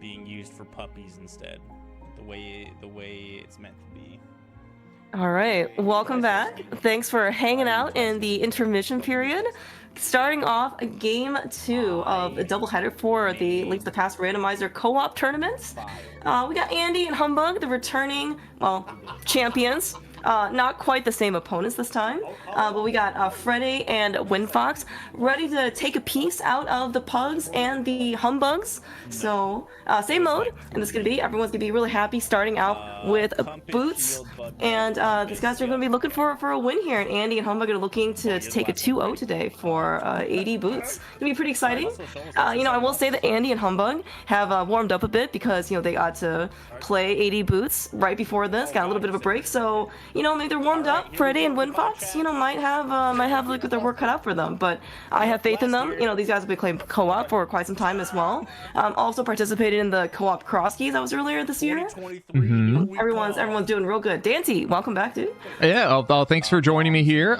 being used for puppies instead. The way it's meant to be. All right, welcome back. Thanks for hanging out in the intermission period. Starting off game 2 of the doubleheader for the Link to the Past randomizer co-op tournaments. We got Andy and Humbugh, the returning, well, champions. Not quite the same opponents this time, but we got Freddeh and Windfox ready to take a piece out of the Pugs and the Humbugs. So, same mode, and this is going to be, everyone's going to be really happy starting out with boots, and these guys are going to be looking for a win here, and Andy and Humbug are looking to take a 2-0 today for 80 boots. It's going to be pretty exciting. I will say that Andy and Humbug have warmed up a bit because, they got to play 80 boots right before this, got a little bit of a break, so maybe they're warmed up. Freddeh and Windfox, might have like their work cut out for them. But I have faith in them. These guys have been playing co-op for quite some time as well. Also participated in the co-op CrossKeys that was earlier this year. Everyone's doing real good. Dante, welcome back, dude. Yeah. Thanks for joining me here.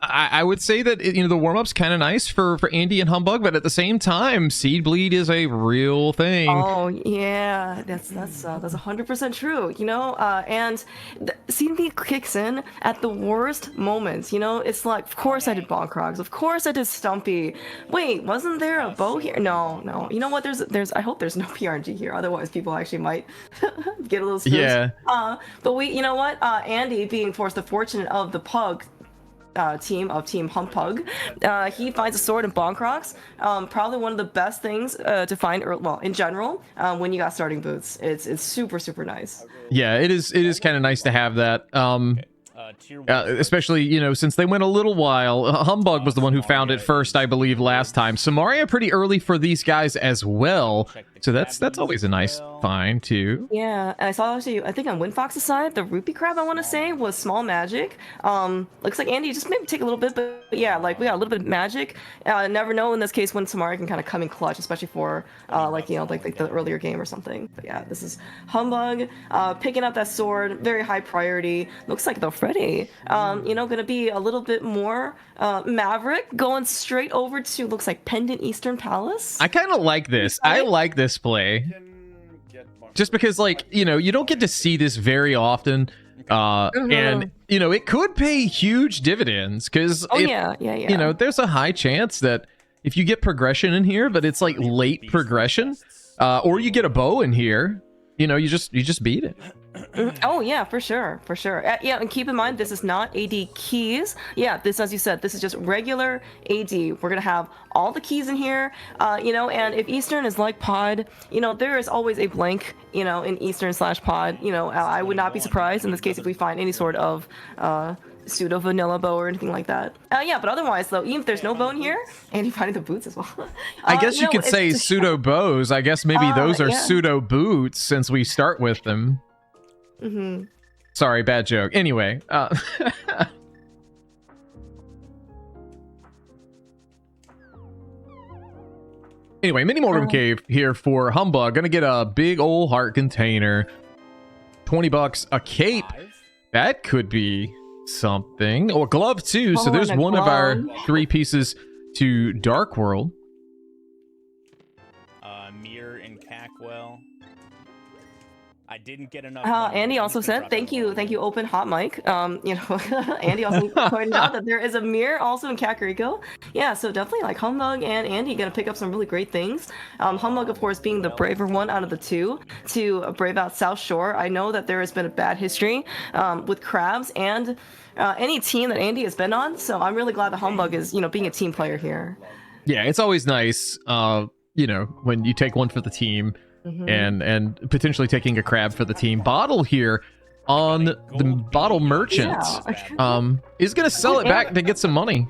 I would say that the warm-up's kind of nice for Andy and Humbug, but at the same time, seed bleed is a real thing. Oh yeah, that's 100% true. And seed bleed kicks in at the worst moments. It's like, of course I did bonk crocs, of course I did Stumpy. Wait, wasn't there a bow here? No. You know what? There's. I hope there's no PRNG here. Otherwise, people actually might get a little spooked. Yeah. But you know what? Andy, being forced the fortune of the pug team Humbugh, he finds a sword and bonk crocs. Probably one of the best things to find, in general, when you got starting boots. It's super nice. Yeah, it is kind of nice to have that. Especially, since they went a little while. Humbugh was the one who found it first, I believe, last time. Samaria pretty early for these guys as well. So that's always a nice find, too. Yeah, and I saw actually, I think on Windfox's side, the rupee crab, I want to say, was small magic. Looks like Andy just maybe take a little bit, but yeah, like we got a little bit of magic. Never know in this case when Samaria can kind of come in clutch, especially for like the earlier game or something. But yeah, this is Humbugh picking up that sword, very high priority. Looks like the Freddeh, gonna be a little bit more maverick, going straight over to, looks like Pendant Eastern Palace. I kind of like this. I like this play. Just because, you don't get to see this very often. And, it could pay huge dividends because, there's a high chance that if you get progression in here, but it's like late progression, or you get a bow in here, you just beat it. Oh yeah, for sure. Yeah, and keep in mind this is not AD keys. Yeah, this, as you said, this is just regular AD. We're gonna have all the keys in here, and if Eastern is like Pod, there is always a blank, in Eastern / Pod. I would not be surprised in this case if we find any sort of pseudo vanilla bow or anything like that. Yeah, but otherwise though, even if there's no bow in here, and you finding the boots as well. I guess you could say pseudo bows. I guess maybe those are pseudo boots since we start with them. Mm-hmm. Sorry, bad joke. Anyway, mini room cave here for Humbugh. Gonna get a big old heart container. $20 a cape. That could be something. Or glove too. So there's one of our 3 pieces to Dark World. Mirror and Cackwell. I didn't get enough. Andy also said, thank you, open hot mic. Andy also pointed out that there is a mirror also in Kakariko. Yeah, so definitely like Humbugh and Andy gonna pick up some really great things. Humbugh, of course, being the braver one out of the two to brave out South Shore. I know that there has been a bad history with crabs and any team that Andy has been on. So I'm really glad that Humbugh is, being a team player here. Yeah, it's always nice, when you take one for the team. Mm-hmm. and potentially taking a crab for the team. Bottle here on the bottle merchant is gonna sell it back to get some money.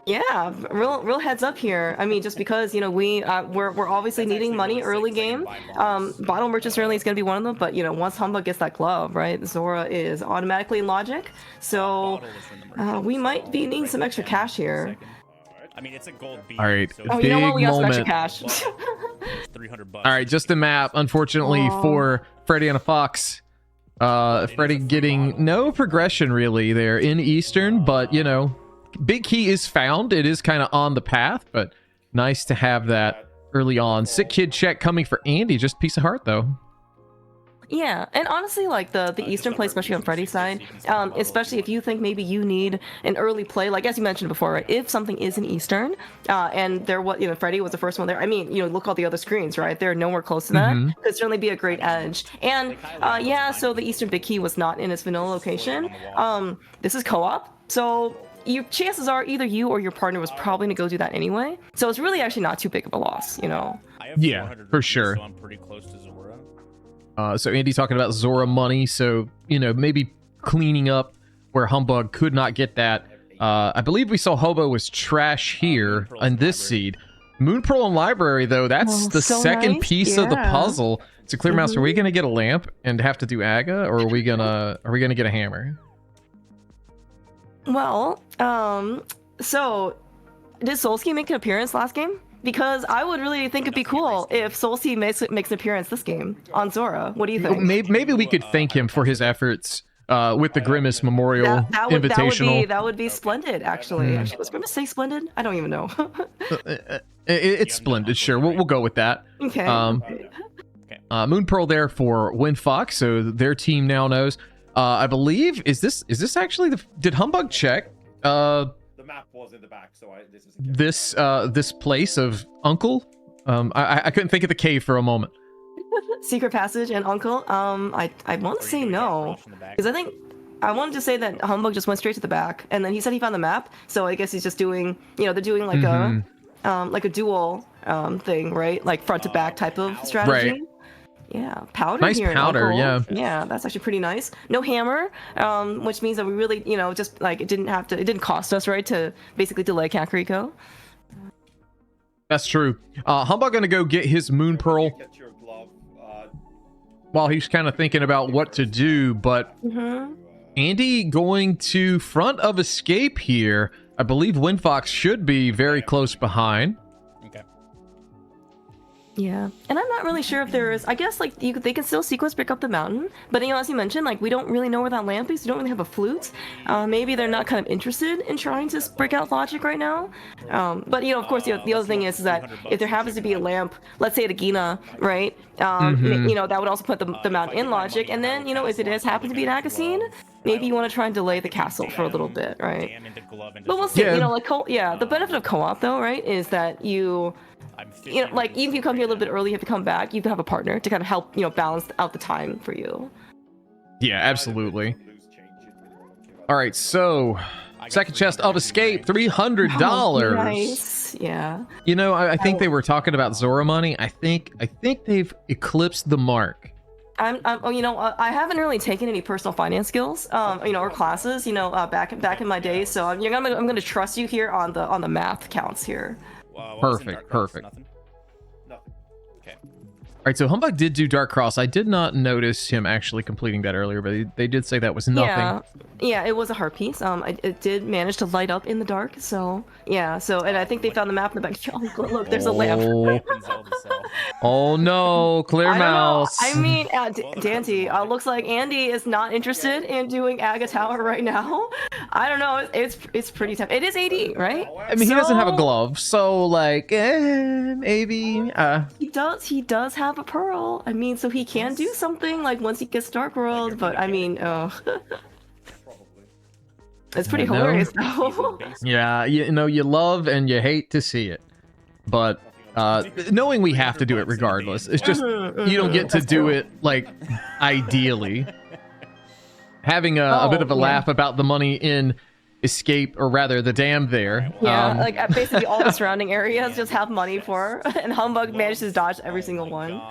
Yeah, real heads up here. I mean, just because we're obviously needing money early game. Bottle merchant certainly is gonna be one of them, but once Humbugh gets that glove, right, Zora is automatically in logic, so we might be needing some extra cash here. I mean, it's a gold beat. All right, so you know what? We got some extra cash. $300. All right, just a map, unfortunately, for Freddeh and a Fox. Freddeh getting no progression really there in Eastern, but big key is found. It is kind of on the path, but nice to have that early on. Sick kid check coming for Andy. Just piece of heart though. Yeah, and honestly, like the Eastern play, especially on Freddie's side, especially if you think maybe you need an early play, like as you mentioned before, right? If something is an Eastern, and there was, Freddie was the first one there. I mean, look at all the other screens, right? They're nowhere close to that. Could certainly be a great edge. And yeah, so the Eastern big key was not in its vanilla location. This is co-op, so your chances are either you or your partner was probably going to go do that anyway. So it's really actually not too big of a loss, Yeah, for sure. So I'm pretty close to Zora. So Andy talking about Zora money, so maybe cleaning up where Humbugh could not get that. I believe we saw Hobo was trash here on this seed. Moon Pearl and Library though, that's the so second nice. piece of the puzzle. So Clear Mouse, are we gonna get a lamp and have to do Aga, or are we gonna get a hammer? Well, so did Solsky make an appearance last game? Because I would really think it'd be cool if Solsky makes an appearance this game on Zora. What do you think? Maybe we could thank him for his efforts with the Grimace Memorial Invitational. That would be splendid, actually. Actually, was Grimace say splendid? I don't even know. It's splendid, sure. We'll go with that. Okay. Moon Pearl there for Windfox, so their team now knows. I believe is this actually did Humbugh check? The map was in the back, so this place of Uncle. I couldn't think of the cave for a moment. Secret passage and Uncle. I want to say no, because I wanted to say that Humbugh just went straight to the back, and then he said he found the map. So I guess he's just doing, they're doing like a dual thing, right? Like front to back type of strategy. Right. Yeah, powder. Nice here powder, yeah. Yeah, that's actually pretty nice. No hammer, which means that we really, just like it didn't cost us, right, to basically delay Kakariko. That's true. Humbugh gonna go get his Moon Pearl while he's kind of thinking about what to do, but Andy going to front of escape here. I believe Windfox should be very close behind. Yeah, and I'm not really sure if there's, I guess, like, they can still sequence break up the mountain, but, as you mentioned, like, we don't really know where that lamp is, we don't really have a flute. Maybe they're not kind of interested in trying to break out logic right now. But, of course, the other thing is that if there happens to be a lamp, let's say at Agina, right, that would also put the mountain in logic, and then, if it does happen to be an Agasine, maybe you want to try and delay the castle for a little bit, right? But we'll see, the benefit of co-op, though, right, is that like, even if you come here a little bit early, you have to come back, you can have a partner to kind of help, balance out the time for you. Yeah, absolutely. All right, so second chest of escape, $300. Oh, nice. Yeah. I think they were talking about Zora money. I think they've eclipsed the mark. I haven't really taken any personal finance skills, or classes, back in my days. So I'm gonna trust you here on the math counts here. Perfect. Nothing. Okay. All right, so Humbugh did do Dark Cross. I did not notice him actually completing that earlier, but they did say that was nothing. Yeah, it was a heart piece. It did manage to light up in the dark. So yeah, and I think they found the map in the back. Oh, look, there's a lamp. Oh no, Clear Mouse. I mean, Dante, looks like Andy is not interested in doing Aga Tower right now. I don't know. It's pretty tough. It is AD, right? I mean, he doesn't have a glove, so like, maybe. He does have a pearl. I mean, so he can do something like once he gets Dark World. But I mean, it's pretty hilarious though. Yeah, you love and you hate to see it, but knowing we have to do it regardless, it's just you don't get to do it like ideally. Having a bit of a laugh about the money in escape, or rather the dam there. Yeah, like basically all the surrounding areas just have money for, and Humbugh managed to dodge every single one.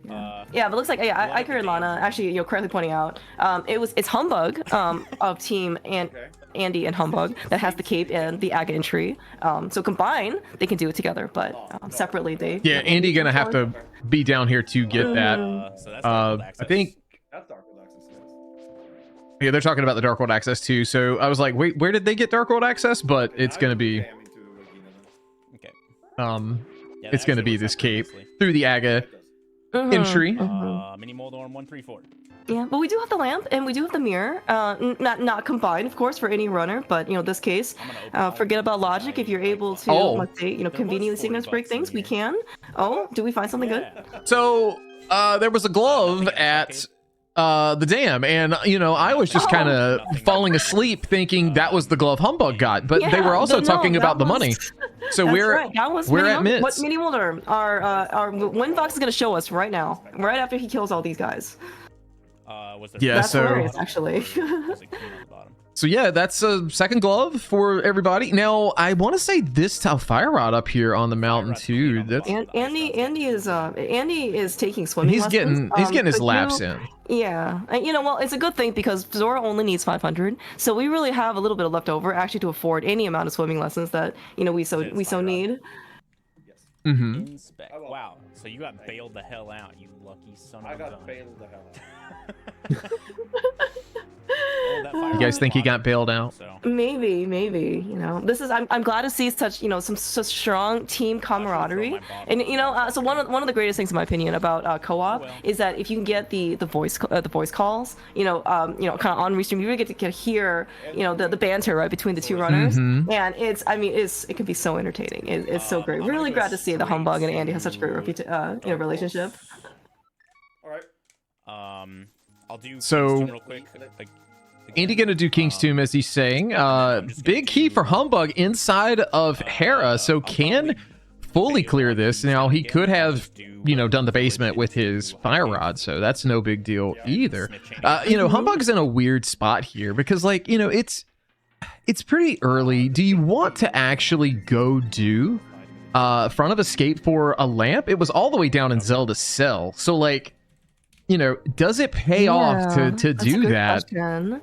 Yeah, but it looks like Iker and Lana actually, correctly pointing out, it's Humbugh of team and Andy and Humbugh that has the cape and the Aga entry. So combined, they can do it together, but separately they. Yeah, Andy gonna have to be down here to get that. I think. Yeah, they're talking about the Dark World access too. So I was like, wait, where did they get Dark World access? But it's gonna be, it's gonna be this cape through the Aga. entry. Mini Moldorm 134. Yeah, but we do have the lamp and we do have the mirror. Not combined, of course, for any runner, but this case, forget about logic. If you're able to, let's say, conveniently signals break things, we can. Oh, do we find something good? So there was a glove at the dam, and I was just kind of falling asleep thinking that was the glove Humbugh got, but they were also talking about the money. So we're at Mitts. What mini Moldorm? Our Windfox is gonna show us right now, right after he kills all these guys. That's hilarious, actually. So yeah, that's a second glove for everybody. Now I want to say this fire rod up here on the mountain too. That's Andy is taking swimming lessons. He's getting his laps in. Yeah, and well, it's a good thing because Zora only needs 500, so we really have a little bit of leftover actually to afford any amount of swimming lessons that we so need. Mm-hmm. Wow, so you got bailed the hell out, you lucky son of a gun. I got bailed the hell out. You guys think he got bailed out? Maybe. This is I'm glad to see such some such strong team camaraderie, and so one of the greatest things in my opinion about co-op is that if you can get the voice calls, kind of on restream, you really get to hear the banter right between the two runners, and it can be so entertaining. It's so great. Really glad to see that Humbugh and Andy have such a great relationship. All right. I'll do so real quick. Andy gonna do King's Tomb as he's saying. Big key for Humbugh inside of Hera, so can fully clear this. Now he could have done the basement with his fire rod, so that's no big deal either. Humbugh's in a weird spot here because it's pretty early. Do you want to actually go do front of escape for a lamp? It was all the way down in Zelda's cell, so does it pay off to do that? Question.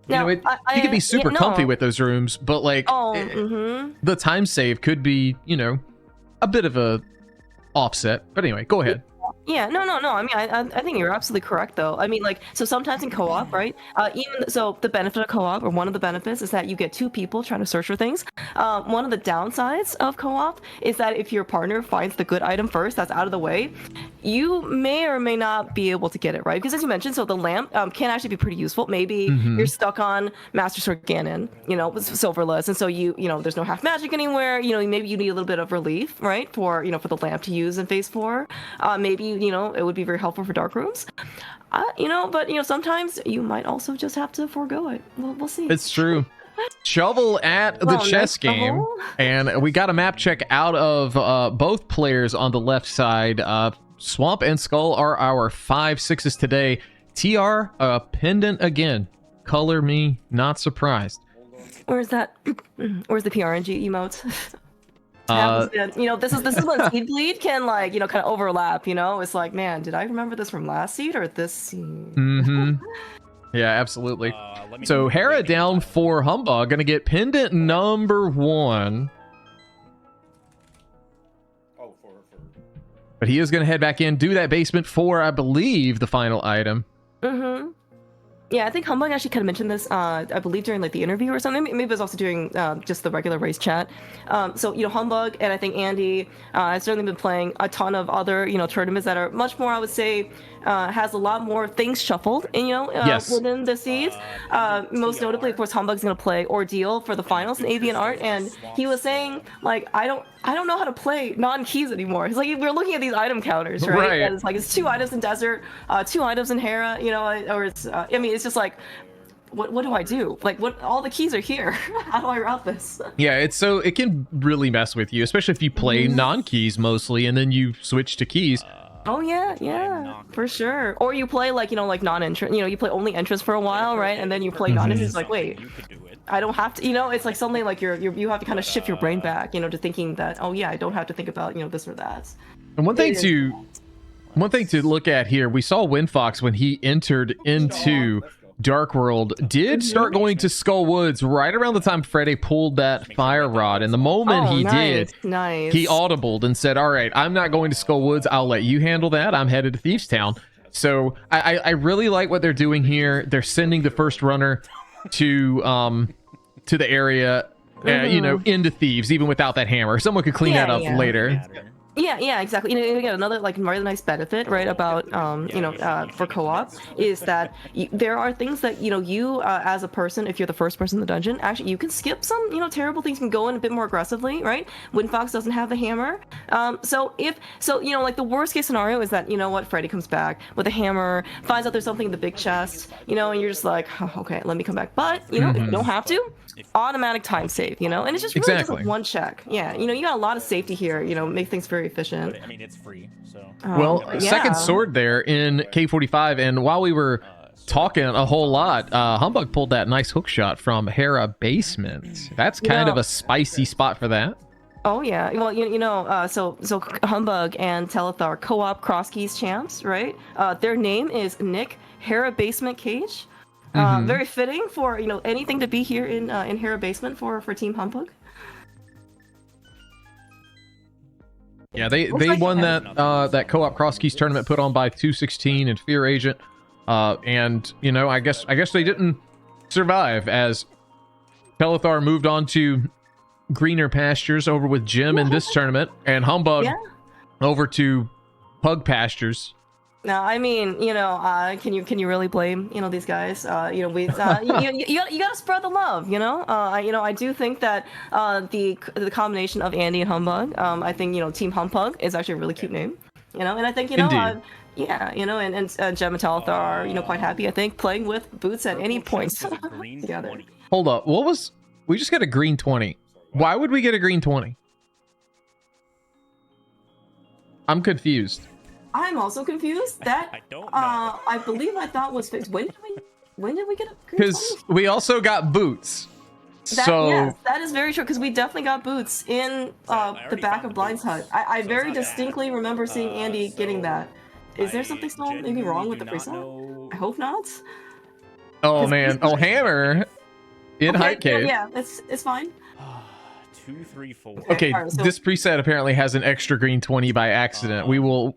He could be super comfy with those rooms, but the time save could be, a bit of a offset. But anyway, go ahead. Yeah, no. I mean, I think you're absolutely correct, though. I mean, so sometimes in co-op, right? The benefit of co-op, or one of the benefits, is that you get two people trying to search for things. One of the downsides of co-op is that if your partner finds the good item first, that's out of the way, you may or may not be able to get it, right? Because as you mentioned, so the lamp can actually be pretty useful. Maybe you're stuck on Master Sword Ganon, silverless, and so there's no half magic anywhere. Maybe you need a little bit of relief, right? For the lamp to use in phase 4. Maybe it would be very helpful for dark rooms. But sometimes you might also just have to forego it. We'll see. It's true. Shovel at the chess game, and we got a map check out of both players on the left side. Swamp and Skull are our 5/6s today. TR pendant again. Color me not surprised. Where's the PRNG emote? This is when seed bleed can kind of overlap. It's like, man, did I remember this from last seed or this seed? Yeah, absolutely. So Hera down for Humbugh, gonna get pendant number 1. But he is gonna head back in, do that basement for, I believe, the final item. Yeah, I think Humbugh actually kind of mentioned this, I believe, during the interview or something. Maybe it was also during just the regular race chat. So Humbugh and I think Andy has certainly been playing a ton of other tournaments that are much more, I would say, has a lot more things shuffled within the seeds. Most notably, of course, Humbugh's going to play Ordeal for the finals in Avian Art, and he was saying I don't know how to play non-keys anymore. He's like, we're looking at these item counters, right? And it's it's 2 items in Desert, 2 items in Hera, or it's it's just like, what do I do? What, all the keys are here. How do I route this? Yeah, it can really mess with you, especially if you play non-keys mostly and then you switch to keys. Oh yeah, for sure. Or you play non-entrance, you play only entrance for a while, right? And then you play non-entrance, wait, I don't have to, it's like suddenly you have to kind of shift your brain back, to thinking that, oh yeah, I don't have to think about, this or that. And one thing to look at here, we saw Windfox when he entered into Dark World did start going to Skull Woods right around the time Freddeh pulled that fire rod, and the moment he did, he audibled and said, all right, I'm not going to Skull Woods, I'll let you handle that, I'm headed to Thieves Town. So I really like what they're doing here. They're sending the first runner to the area, into Thieves, even without that hammer. Someone could clean that up later. Yeah, exactly. You get another like really nice benefit, right, about for co-op is that there are things that you as a person, if you're the first person in the dungeon, actually you can skip some terrible things, can go in a bit more aggressively, right? Windfox doesn't have the hammer, like the worst case scenario is that Freddie comes back with a hammer, finds out there's something in the big chest, and you're just like, oh, okay, let me come back. But if you don't have to, automatic time save, and it's just really just like one check. Yeah, you got a lot of safety here, make things very efficient. But, I mean, it's free, so. Second sword there in K45, and while we were talking a whole lot, Humbugh pulled that nice hook shot from Hera Basement. That's kind of a spicy spot for that. Oh yeah, well so Humbugh and Telethar co-op CrossKeys champs, right? Their name is Nick Hera Basement Cage. Very fitting for anything to be here in Hera Basement for Team Humbugh. Yeah, they won that co-op CrossKeys tournament put on by 216 and Fear Agent, and I guess they didn't survive as Telethar moved on to greener pastures over with Jim in this tournament, and Humbugh over to Pug pastures. No, I mean, can you really blame these guys? We you gotta spread the love, I do think that the combination of Andy and Humbugh, I think Team Humbugh is actually a really cute name, and I think and Jem and Telethar are quite happy, I think, playing with boots at any points together. Hold up, we just got a green 20. Why would we get a green 20? I'm confused. I'm also confused. That I don't know. I believe I thought was fixed. When did we get a? Because we also got boots. Yes, that is very true. Because we definitely got boots in the back of Blind's hut. I very distinctly remember seeing Andy getting that. Is there something still maybe wrong with the preset? I hope not. Oh man! Oh, hammer in Hype Cave. Yeah, it's fine. 2, 3, 4. Okay, right, so this preset apparently has an extra green 20 by accident. We will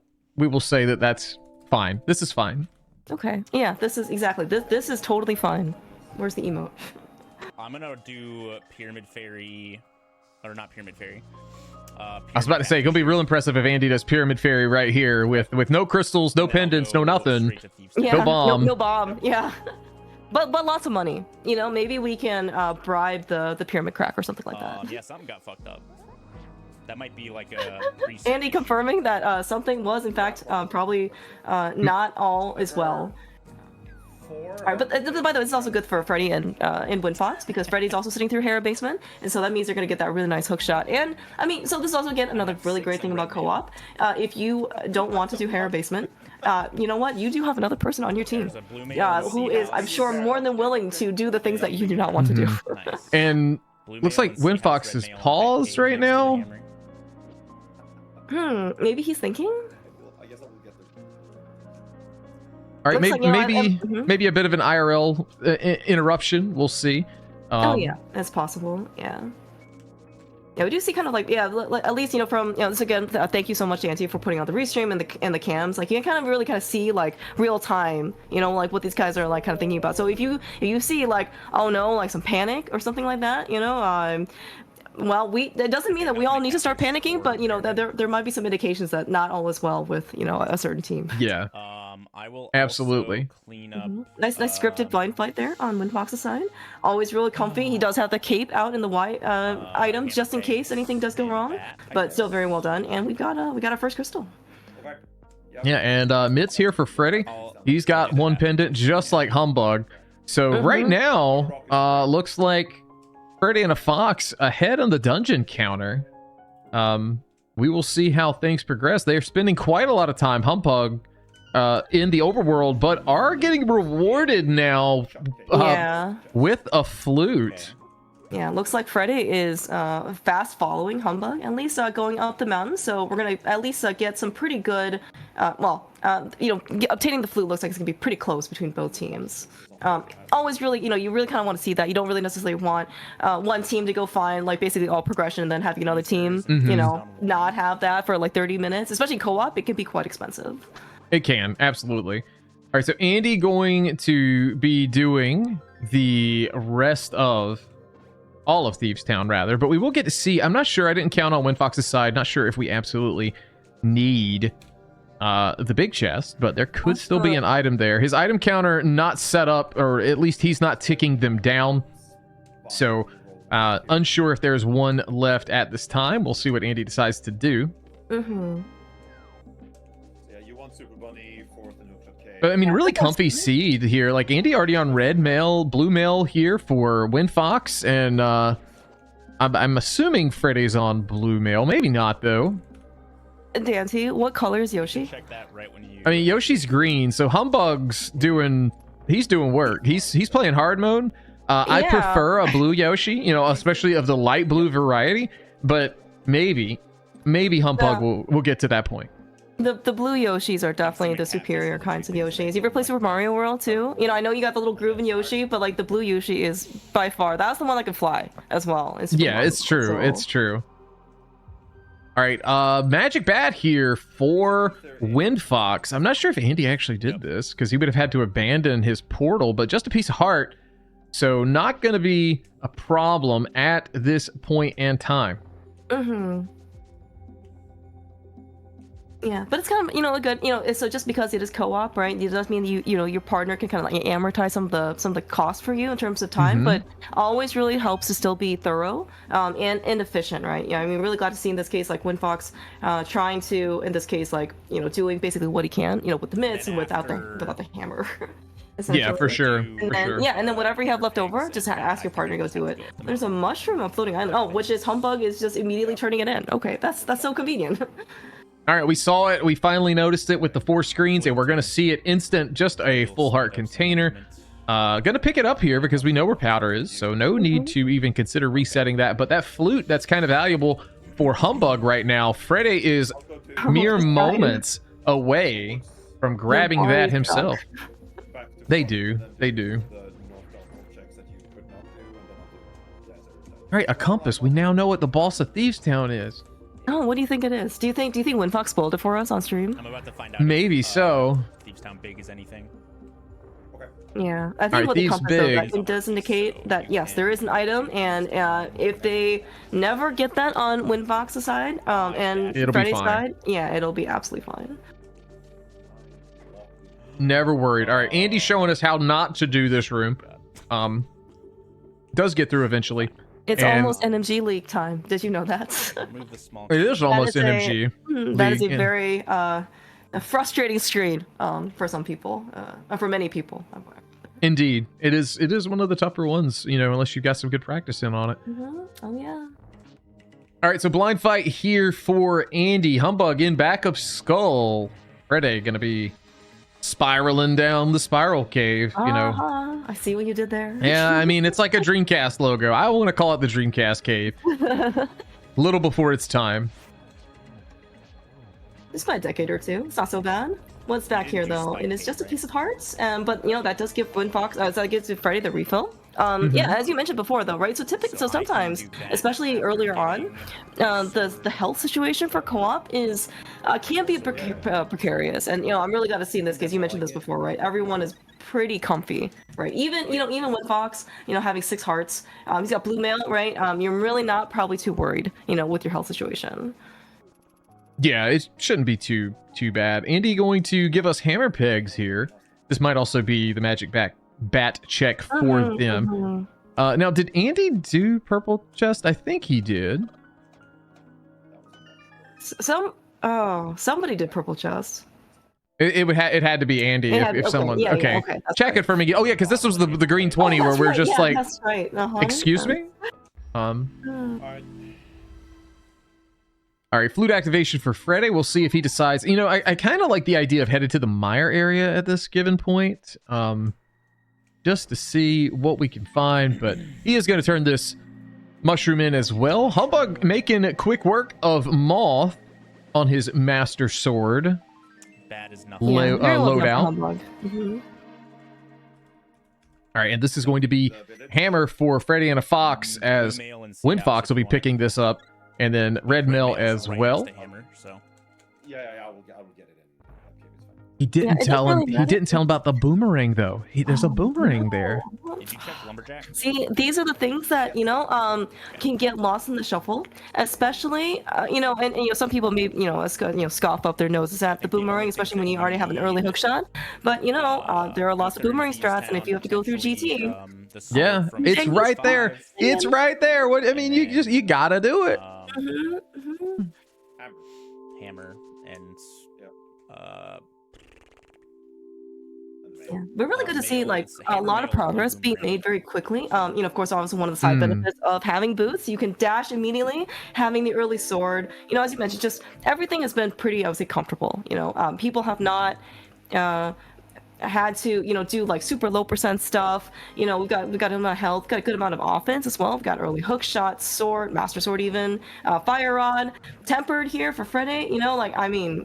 say that that's fine. This is fine. Okay. Yeah, this is exactly. This is totally fine. Where's the emote? I'm gonna do Pyramid Fairy, or not Pyramid Fairy. I was about to say, it's gonna be real impressive if Andy does Pyramid Fairy right here with no crystals, no pendants, no nothing, no bomb. No bomb. Yeah. But lots of money. Maybe we can bribe the pyramid crack or something like that. Yeah, something got fucked up. That might be like a Andy confirming that something was in fact probably not all as well. All right, but by the way, it's also good for Freddie and Windfox, because Freddie's also sitting through Hera Basement, and so that means they're going to get that really nice hook shot. And I mean, so this is also again another really great thing about co-op. If you don't want to do Hera Basement, you know what? You do have another person on your team who is, I'm sure, more than willing to do the things that you do not want to do. And looks like Windfox is paused right now. Maybe he's thinking. All right, maybe a bit of an IRL interruption. We'll see. Oh yeah, that's possible. Yeah. Yeah, we do see kind of like, at least from this again. Thank you so much, Auntie, for putting on the restream and the cams. Like you can really kind of see like real time, like what these guys are like kind of thinking about. So if you see like, oh no, like some panic or something like that, well, that doesn't mean that we all need to start panicking, but that there might be some indications that not all is well with a certain team. Yeah. I will absolutely clean up. Nice scripted blind fight there on Windfox's side. Always really comfy. He does have the cape out in the white items just in case anything does go wrong, but still very well done. And we got our first crystal. Yeah, and Mitt's here for Freddie. He's got one pendant just like Humbugh. So right now, looks like Freddie and a Fox ahead on the dungeon counter. We will see how things progress. They're spending quite a lot of time, Humbugh, in the overworld, but are getting rewarded now with a flute. Yeah, looks like Freddeh is fast following Humbugh, at least going up the mountain. So we're gonna at least get some pretty good. Obtaining the flute looks like it's gonna be pretty close between both teams. Always really, you really kind of want to see that. You don't really necessarily want one team to go find like basically all progression and then having another team, not have that for like 30 minutes. Especially co-op, it can be quite expensive. It can, absolutely. All right, so Andy going to be doing the rest of all of Thieves Town rather, but we will get to see. I'm not sure. I didn't count on Windfox's side. Not sure if we absolutely need the big chest, but there could still be an item there. His item counter not set up, or at least he's not ticking them down. So unsure if there's one left at this time. We'll see what Andy decides to do. Mm-hmm. Yeah, you want Super Bunny, fourth and hookshot cave. But I mean, really comfy seed here. Like Andy already on red mail, blue mail here for Windfox, and I'm assuming Freddie's on blue mail. Maybe not though. Dante, what color is Yoshi? Check that right when you. I mean, Yoshi's green, so Humbugh's doing work. He's playing hard mode. I prefer a blue Yoshi, you know, especially of the light blue variety. But maybe Humbugh will get to that point. The blue Yoshis are definitely the superior kinds of Yoshis. You ever play Super Mario World too? You know, I know you got the little groove in Yoshi, but like the blue Yoshi is by far that's the one that can fly as well. Yeah, it's true. So. It's true. All right, Magic Bat here for Windfox. I'm not sure if Andy actually did this because he would have had to abandon his portal, but just a piece of heart. So not going to be a problem at this point in time. Mm-hmm. Yeah, but it's kind of, you know, good, you know, so just because it is co-op, right, it does mean you know, your partner can kind of like amortize some of the cost for you in terms of time, but always really helps to still be thorough and efficient, right? Yeah, I mean, really glad to see in this case, like Windfox trying to, in this case, like, you know, doing basically what he can, you know, with the mitts and without the hammer. Yeah, for sure. Yeah, and then whatever you have left over, just ask your partner to go do it. There's a mushroom on floating island. Oh, which is Humbugh is just immediately turning it in. Okay, that's so convenient. All right, we saw it. We finally noticed it with the 4 screens, and we're going to see it instant, just a full heart container. Going to pick it up here because we know where powder is, so no need to even consider resetting that. But that flute, that's kind of valuable for Humbugh right now. Freddeh is mere moments away from grabbing that himself. They do. All right, a compass. We now know what the boss of Thieves Town is. Oh, what do you think it is? Do you think Windfox spoiled it for us on stream? I'm about to find out. Maybe so. Thieves Town big as anything. Okay. Yeah, I think what the compass does, it does indicate that yes, there is an item, and if they never get that on Windfox's side, and Freddie's side, yeah, it'll be absolutely fine. Never worried. All right, Andy's showing us how not to do this room. Does get through eventually. It's almost NMG leak time. Did you know that? It is almost NMG. That is a very frustrating screen for some people, for many people. Indeed, it is one of the tougher ones, you know, unless you've got some good practice in on it. Oh yeah. All right, so blind fight here for Andy. Humbugh in backup skull. Freddeh gonna be spiraling down the spiral cave, you know. I see what you did there. Yeah, I mean, it's like a Dreamcast logo. I want to call it the Dreamcast cave. A little before its time. It's been a decade or two. It's not so bad. What's back here though? And it's just a piece of hearts, but you know that does give Windfox. So that gives Freddeh the refill. Yeah, as you mentioned before though, right? So typically, sometimes, especially earlier on, the health situation for co-op is can be precarious, and you know I'm really glad to see in this case. You mentioned this before, right? Everyone is pretty comfy, right? Even Windfox, you know, having 6 hearts, he's got blue mail, right? You're really not probably too worried, you know, with your health situation. Yeah, it shouldn't be too bad. Andy going to give us hammer pegs here. This might also be the magic bat check for them. Now, did Andy do purple chest? I think he did. Somebody did purple chest. It had to be Andy if someone. Okay, check it for me. Oh yeah, because this was the green 20 where we're just like. That's right. Excuse me. All right, flute activation for Freddeh. We'll see if he decides. You know, I kind of like the idea of headed to the mire area at this given point, just to see what we can find. But he is going to turn this mushroom in as well. Humbugh making quick work of Moth on his master sword. Bad is nothing. Load out. All right, and this is going to be hammer for Freddeh and a fox, as Windfox will be picking this up. And then red mail as well. Yeah, I will get it in. He didn't tell him. He didn't tell him about the boomerang though. There's a boomerang there. Did you check lumberjack? See, these are the things that can get lost in the shuffle, especially and some people may scoff up their noses at the boomerang, especially when you already have an early hook shot. But there are lots of boomerang strats, and if you have to go through GT, yeah, it's right there. It's right there. What I mean, you gotta do it. Hammer and yeah, we're really good to see like a lot of progress being made very quickly. Of course, obviously one of the side benefits of having boots, you can dash immediately. Having the early sword, as you mentioned, just everything has been pretty, I would say, comfortable. People have not had to do like super low percent stuff. We've got a good amount of health, got a good amount of offense as well. We've got early hook shot, sword, master sword, even fire rod, tempered here for Freddeh.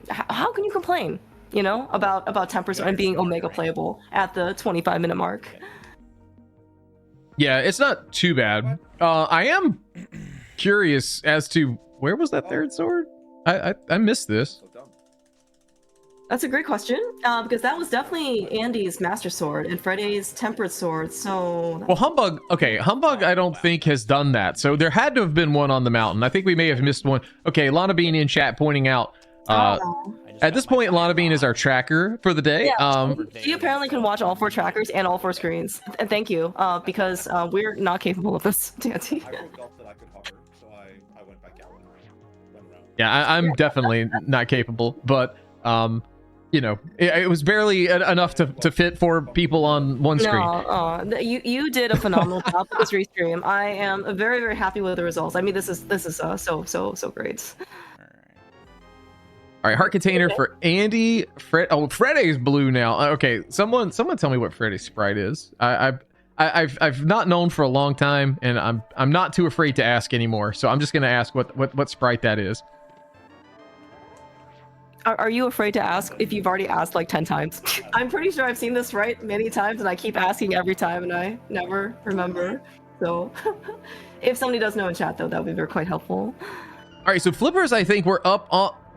How can you complain? About tempers and being Omega playable at the 25-minute mark. Yeah, it's not too bad. I am curious as to where was that third sword? I missed this. That's a great question, because that was definitely Andy's master sword and Freddeh's tempered sword. So well, Humbugh. Okay, Humbugh. I don't think has done that. So there had to have been one on the mountain. I think we may have missed one. Okay, Lana Bean in chat pointing out. At this point, Lana Bean is our tracker for the day. Yeah, she apparently can watch all 4 trackers and all 4 screens. And thank you, because we're not capable of this, Danty. I forgot that I could hover, so I went back out and went around. Yeah, I'm definitely not capable, but it was barely enough to fit 4 people on one screen. No, you did a phenomenal job with this restream. I am very, very happy with the results. I mean, this is so great. All right, heart container for Andy. Freddeh's blue now. Okay, someone tell me what Freddeh's sprite is. I've not known for a long time, and I'm not too afraid to ask anymore. So I'm just gonna ask what sprite that is. Are you afraid to ask if you've already asked like 10 times? I'm pretty sure I've seen this right many times, and I keep asking every time, and I never remember. So if somebody does know in chat, though, that would be very quite helpful. All right, so flippers, I think were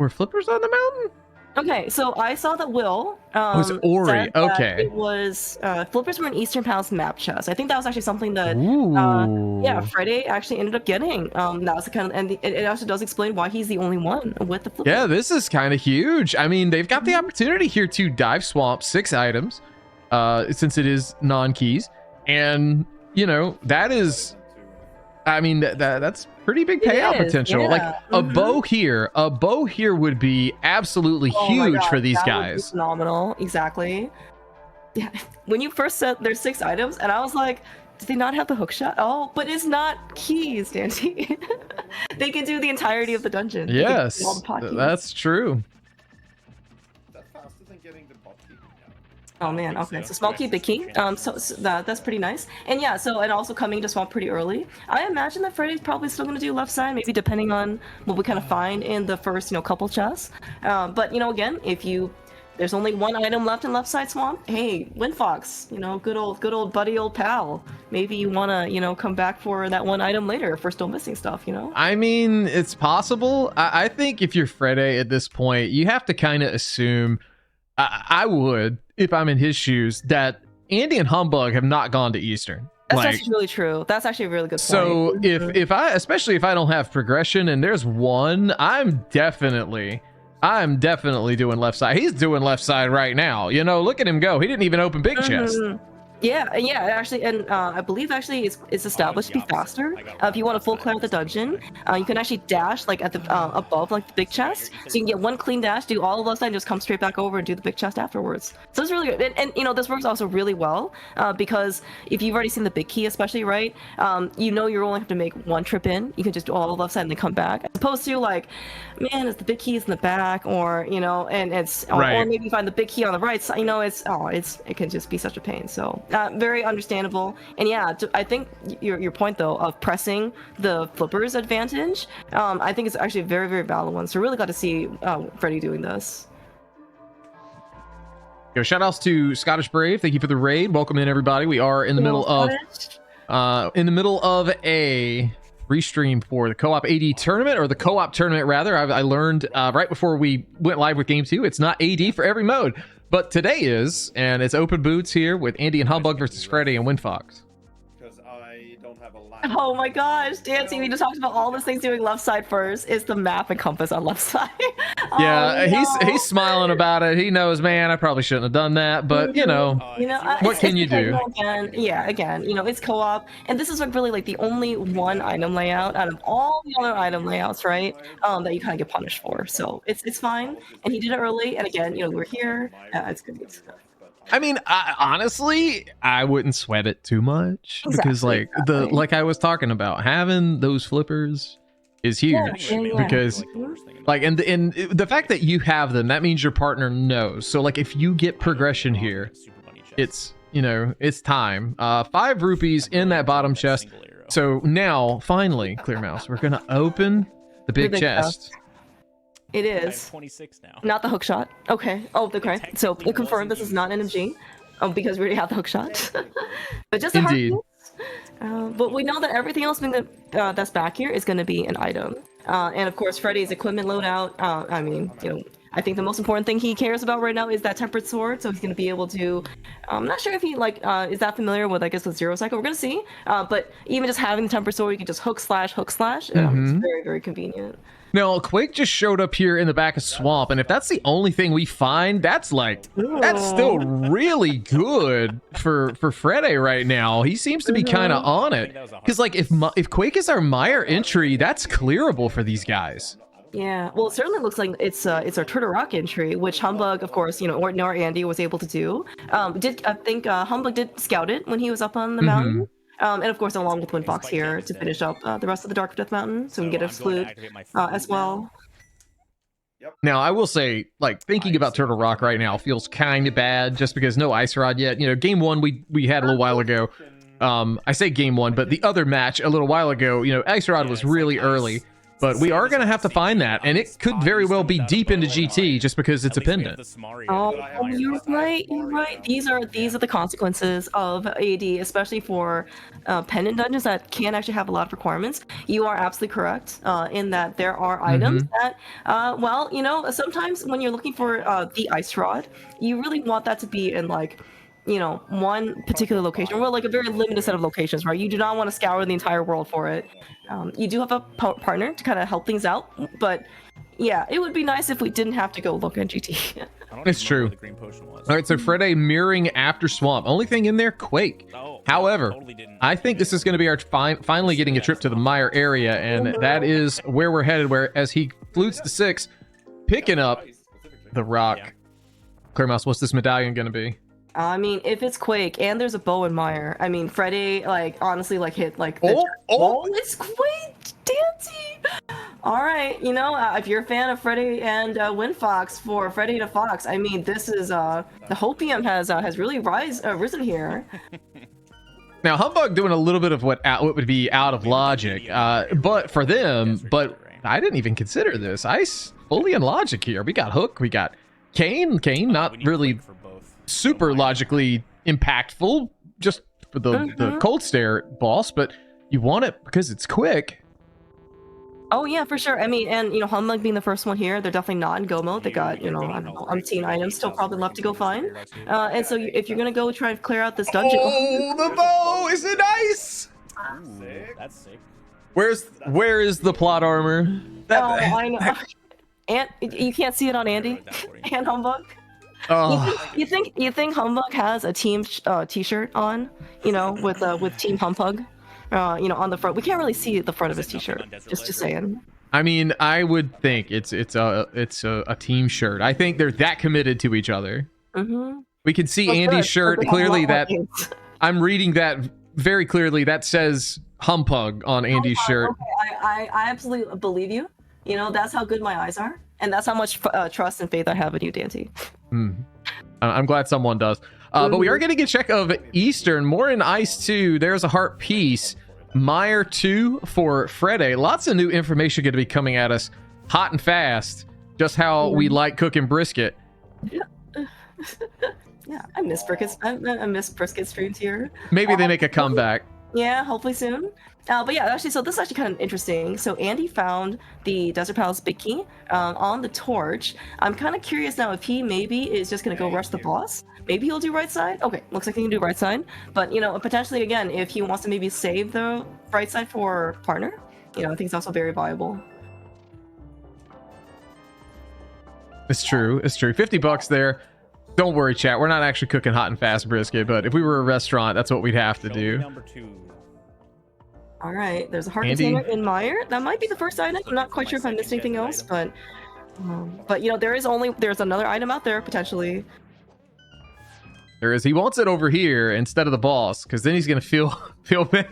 flippers on the mountain? Okay, so I saw that Will. It was Ori. Okay. It was flippers were an Eastern Palace map chest. I think that was actually something that Freddeh actually ended up getting. That was the kind of, and it also does explain why he's the only one with the flippers. Yeah, this is kind of huge. I mean, they've got the opportunity here to dive swamp 6 items, since it is non-keys, and that is. I mean, that's pretty big payout potential. Yeah. Like a bow here would be absolutely huge for these guys. Phenomenal, exactly. Yeah, when you first said there's 6 items, and I was like, did they not have the hook shot? Oh, but it's not keys, Danty. They can do the entirety of the dungeon. Yes, that's true. That's faster than getting the bot key. Oh man, okay, so small key, big key. So that's pretty nice. And yeah, and also coming to swamp pretty early. I imagine that Freddeh's probably still gonna do left side, maybe depending on what we kind of find in the first, couple chests. But again, if there's only 1 item left in left side swamp, hey, Windfox, good old buddy, old pal. Maybe you wanna, come back for that 1 item later if we're still missing stuff, I mean, it's possible. I think if you're Freddeh at this point, you have to kind of assume. I would, if I'm in his shoes, that Andy and Humbugh have not gone to Eastern. That's actually really true. That's actually a really good point. So especially if I don't have progression and there's 1, I'm definitely doing left side. He's doing left side right now. Look at him go. He didn't even open big chest. Yeah, actually, and I believe actually it's established to be faster. If you want to full clear the dungeon, you can actually dash like at the above like the big chest, so you can get 1 clean dash, do all of those, and just come straight back over and do the big chest afterwards. So it's really good, and this works also really well because if you've already seen the big key, especially right, you only have to make 1 trip in. You can just do all of left side and then come back, as opposed to like, man, it's the big keys in the back, or and it's or maybe you find the big key on the right side. It can just be such a pain. So. Very understandable, and yeah, I think your point though of pressing the flippers advantage, I think it's actually a very, very valid one. So really got to see Freddeh doing this. Yo, shout outs to Scottish Brave. Thank you for the raid. Welcome in, everybody. We are in the middle of a restream for the co-op AD tournament, or the co-op tournament rather. I learned right before we went live with game 2, it's not AD for every mode. But today is, and it's open boots here with Andy and Humbugh versus Freddeh and Windfox. have a lot. Oh my gosh, Dancy, we just talked about all those things doing left side first. Is the map and compass on left side? Yeah, Oh, no. he's smiling about it. He knows, man, I probably shouldn't have done that, but you know, what can you do? Again, it's co-op, and this is like really like the only one item layout out of all the other item layouts, right? That you kind of get punished for. So it's fine, and he did it early, and again, we're here. It's good stuff. I mean, honestly, I wouldn't sweat it too much because, like like I was talking about, having those flippers is huge because, like, and the fact that you have them, that means your partner knows. So, like, if you get progression here, it's it's time. 5 rupees in that bottom chest. So now, finally, Clear Mouse, we're gonna open the big chest. It is 26 now. Not the hook shot. Okay. Oh, okay. So confirm this is not NMG. Because we already have the hook shot. But just a indeed. But we know that everything else that's back here is going to be an item. And of course, Freddie's equipment loadout. I mean, I think the most important thing he cares about right now is that tempered sword. So he's going to be able to. I'm not sure if he is that familiar with, I guess, the zero cycle. We're going to see. But even just having the tempered sword, you can just hook slash. It's very, very convenient. Now, Quake just showed up here in the back of Swamp, and if that's the only thing we find, that's still really good for Freddeh right now. He seems to be kind of on it. Because, like, if Quake is our Mire entry, that's clearable for these guys. Yeah, well, it certainly looks like it's our Turtle Rock entry, which Humbugh, of course, or Andy was able to do. I think Humbugh did scout it when he was up on the mountain. And of course, along with Windfox here to finish up the rest of the Dark Death Mountain, so we can get a flute as well. Now, I will say, like, thinking about Turtle Rock right now feels kind of bad, just because no Ice Rod yet. Game 1 we had a little while ago. I say game 1, but the other match a little while ago, Ice Rod was really early. But we are going to have to find that, and it could very well be deep into GT just because it's a pendant. Oh, you're right. You're right. These are the consequences of AD, especially for pendant dungeons that can actually have a lot of requirements. You are absolutely correct in that there are items that, sometimes when you're looking for the Ice Rod, you really want that to be in one particular location, or like a very limited set of locations, right? You do not want to scour the entire world for it. You do have a partner to kind of help things out, but yeah, it would be nice if we didn't have to go look at GT. It's true. All right, so Freddeh mirroring after Swamp. Only thing in there, Quake. However, I think this is going to be our finally getting a trip to the Mire area, and that is where we're headed, where as he flutes the 6, picking up the rock. Clear Mouse, what's this medallion going to be? I mean, if it's Quake and there's a bow and Mire, I mean, Freddeh, honestly, hit, the... it's Quake! Dancy! Alright, if you're a fan of Freddeh and Windfox for Freddeh to Fox, I mean, this is, the Hopium has really risen here. Now, Humbugh doing a little bit of what would be out of logic, but for them, but I didn't even consider this. Ice fully in logic here. We got Hook, we got Kane, not really super logically impactful, just for the cold stare boss, but you want it because it's quick. Oh yeah, for sure. I mean, and Humbugh being the first one here, they're definitely not in go mode. They got I don't know, umpteen items still probably left to go find. And so if you're gonna go try and clear out this dungeon, the bow is it nice? That's sick. Where is the plot armor? I know. And you can't see it on Andy and Humbugh. Oh. You think Humbugh has a team t-shirt on, with Team Humbugh, on the front? We can't really see the front of his t-shirt. Just saying. I mean, I would think it's a team shirt. I think they're that committed to each other. We can see Andy's shirt clearly. That I'm reading that very clearly. That says Humbugh on Andy's shirt. Okay, I absolutely believe you. That's how good my eyes are. And that's how much trust and faith I have in you, Dante. I'm glad someone does. But we are getting a check of Eastern. More in Ice 2. There's a heart piece. Mire 2 for Freddeh. Lots of new information going to be coming at us hot and fast. Just how we like cooking brisket. Yeah, I miss brisket. I miss brisket streams here. Maybe they make a comeback. Yeah, hopefully soon. But yeah, actually, so this is actually kind of interesting. So Andy found the Desert Palace Big Key on the torch. I'm kind of curious now if he maybe is just going to go rush the boss. Maybe he'll do right side. Okay, looks like he can do right side. But, you know, potentially, again, if he wants to maybe save the right side for partner, you know, I think it's also very viable. It's true. It's true. $50 there. Don't worry, chat. We're not actually cooking hot and fast brisket, but if we were a restaurant, that's what we'd have to do. Number 2. All right, there's a heart Andy? container in Meyer. That might be the first item. I'm not quite sure if I missed anything else, but you know, there's another item out there potentially. There is. He wants it over here instead of the boss, because then he's gonna feel bad.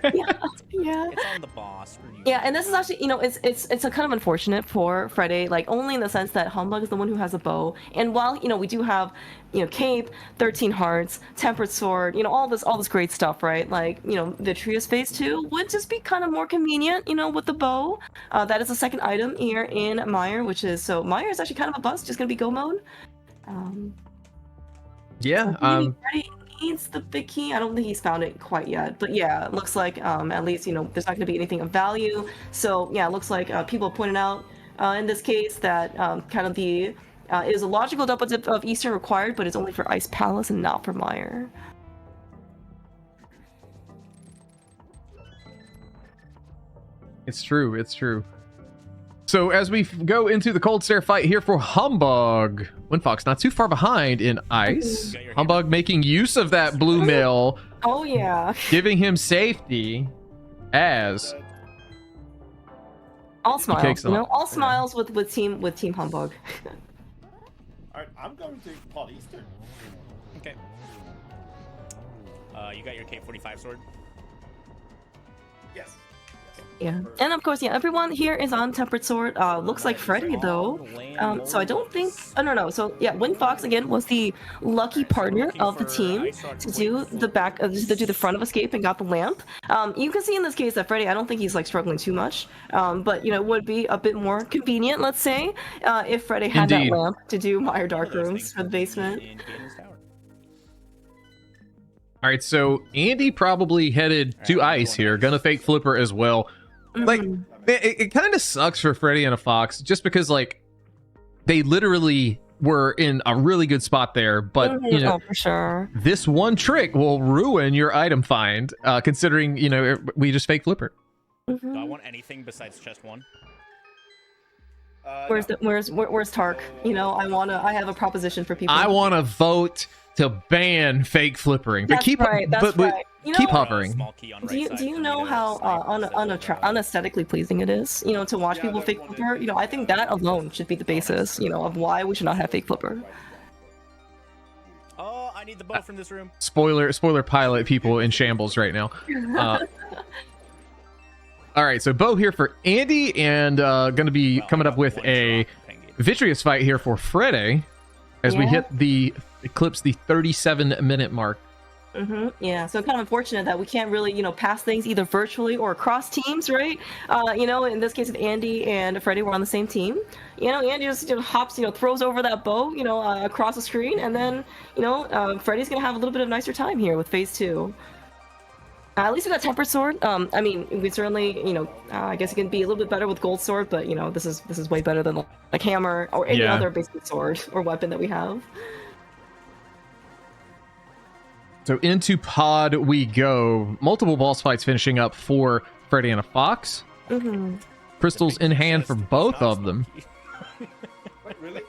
Yeah. It's on the boss. Yeah, and this is actually, you know, it's a kind of unfortunate for Freddeh, like only in the sense that Humbugh is the one who has a bow, and while, you know, we do have, you know, cape, 13 hearts, tempered sword, you know, all this great stuff, right? Like, you know, Vitreous phase 2 would just be kind of more convenient, you know, with the bow. That is the second item here in Meyer, which is, so Meyer is actually kind of a bust, just gonna be go mode. Yeah. Freddeh needs the big key. I don't think he's found it quite yet, but yeah, it looks like at least, you know, there's not going to be anything of value. So yeah, it looks like people pointed out in this case that kind of the is a logical double dip of Eastern required, but it's only for Ice Palace and not for Meyer. It's true. It's true. So as we go into the cold stare fight here for Humbugh, Windfox not too far behind in ice. Humbugh making use of that blue mail. Oh yeah. Giving him safety as all smiles, you know, all smiles with team Humbugh. Alright, I'm going to pot Eastern. Okay. You got your K45 sword? Yes. Yeah, and of course, yeah, everyone here is on tempered sword. Looks like Freddeh though. So I don't think. Oh no. So yeah, Windfox again was the lucky partner of the team to do the back, to do the front of escape and got the lamp. You can see in this case that Freddeh, I don't think he's like struggling too much. But you know, it would be a bit more convenient, let's say, if Freddeh had that lamp to do Meyer Dark Rooms for the basement. All right, so Andy probably headed to ice here, gonna fake flipper as well. Like, it kind of sucks for Freddeh and a Fox, just because like they literally were in a really good spot there, but you know, for sure, this one trick will ruin your item find. Considering, you know, we just fake flipper. Do I want anything besides chest 1? Where's Tark? You know, I have a proposition for people. I want to vote to ban fake flippering, but keep right. You know, keep hovering. Do you know how unaesthetically pleasing it is? You know, to watch people fake flipper. You know, I think that alone should be the basis, you know, of why we should not have fake flipper. Oh, I need the bow from this room. Spoiler pilot people in shambles right now. All right, so bow here for Andy, and going to be coming up with a Vitreous fight here for Freddeh as we hit the eclipse the 37-minute mark. Yeah, so kind of unfortunate that we can't really, you know, pass things either virtually or across teams, right? You know, in this case, if Andy and Freddeh were on the same team, you know, Andy just hops, you know, throws over that bow, you know, across the screen, and then, you know, Freddie's gonna have a little bit of nicer time here with phase 2. At least we got tempered sword. I mean, we certainly, you know, I guess it can be a little bit better with gold sword, but you know, this is way better than like hammer or any other basic sword or weapon that we have. So into pod we go. Multiple boss fights finishing up for Freddeh and a Fox. Crystals in hand for both of them. Wait, really?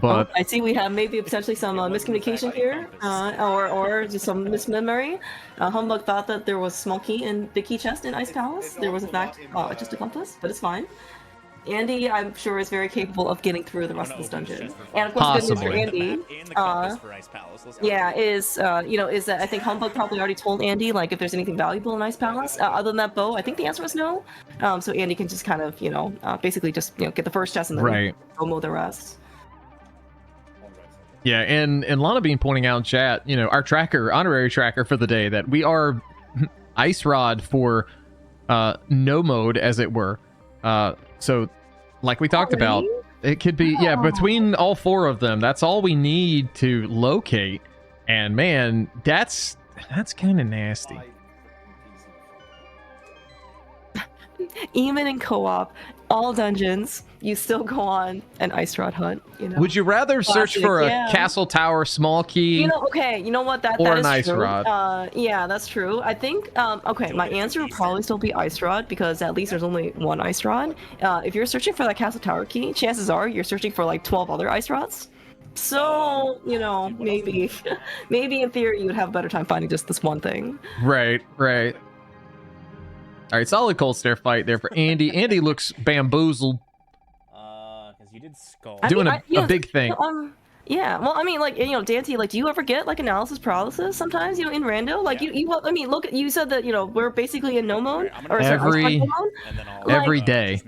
But I see we have maybe potentially some miscommunication here, or just some mismemory. Humbugh thought that there was small key in the key chest in Ice Palace. There was in fact just a compass, but it's fine. Andy, I'm sure, is very capable of getting through the rest of this dungeon. And of course, good news for Andy, is that I think Humbugh probably already told Andy, like, if there's anything valuable in Ice Palace, other than that bow. I think the answer was no. So Andy can just kind of, you know, basically just, you know, get the first chest and then go mow the rest. Yeah, and Lana Bean pointing out in chat, you know, our tracker, honorary tracker for the day, that we are Ice Rod for no mode, as it were. So, like we talked about, it could be, between all 4 of them, that's all we need to locate. And man, that's That's kind of nasty. Even in co-op, all dungeons, you still go on an ice rod hunt. You know. Would you rather search for a yeah. castle tower small key? You know, okay, you know what? That or that an is ice true. rod? Yeah, that's true. I think. Okay, my answer would probably still be ice rod because at least there's only one ice rod. If you're searching for that castle tower key, chances are you're searching for like 12 other ice rods. So you know, maybe, maybe in theory you would have a better time finding just this one thing. Right. All right, solid cold stare fight there for Andy. Andy looks bamboozled. Because you did skull. Doing a big thing. Yeah, well, I mean, like, you know, Dante, like, do you ever get like analysis paralysis sometimes? You know, in rando, like, I mean, look, you said that, you know, we're basically in no mode or every day.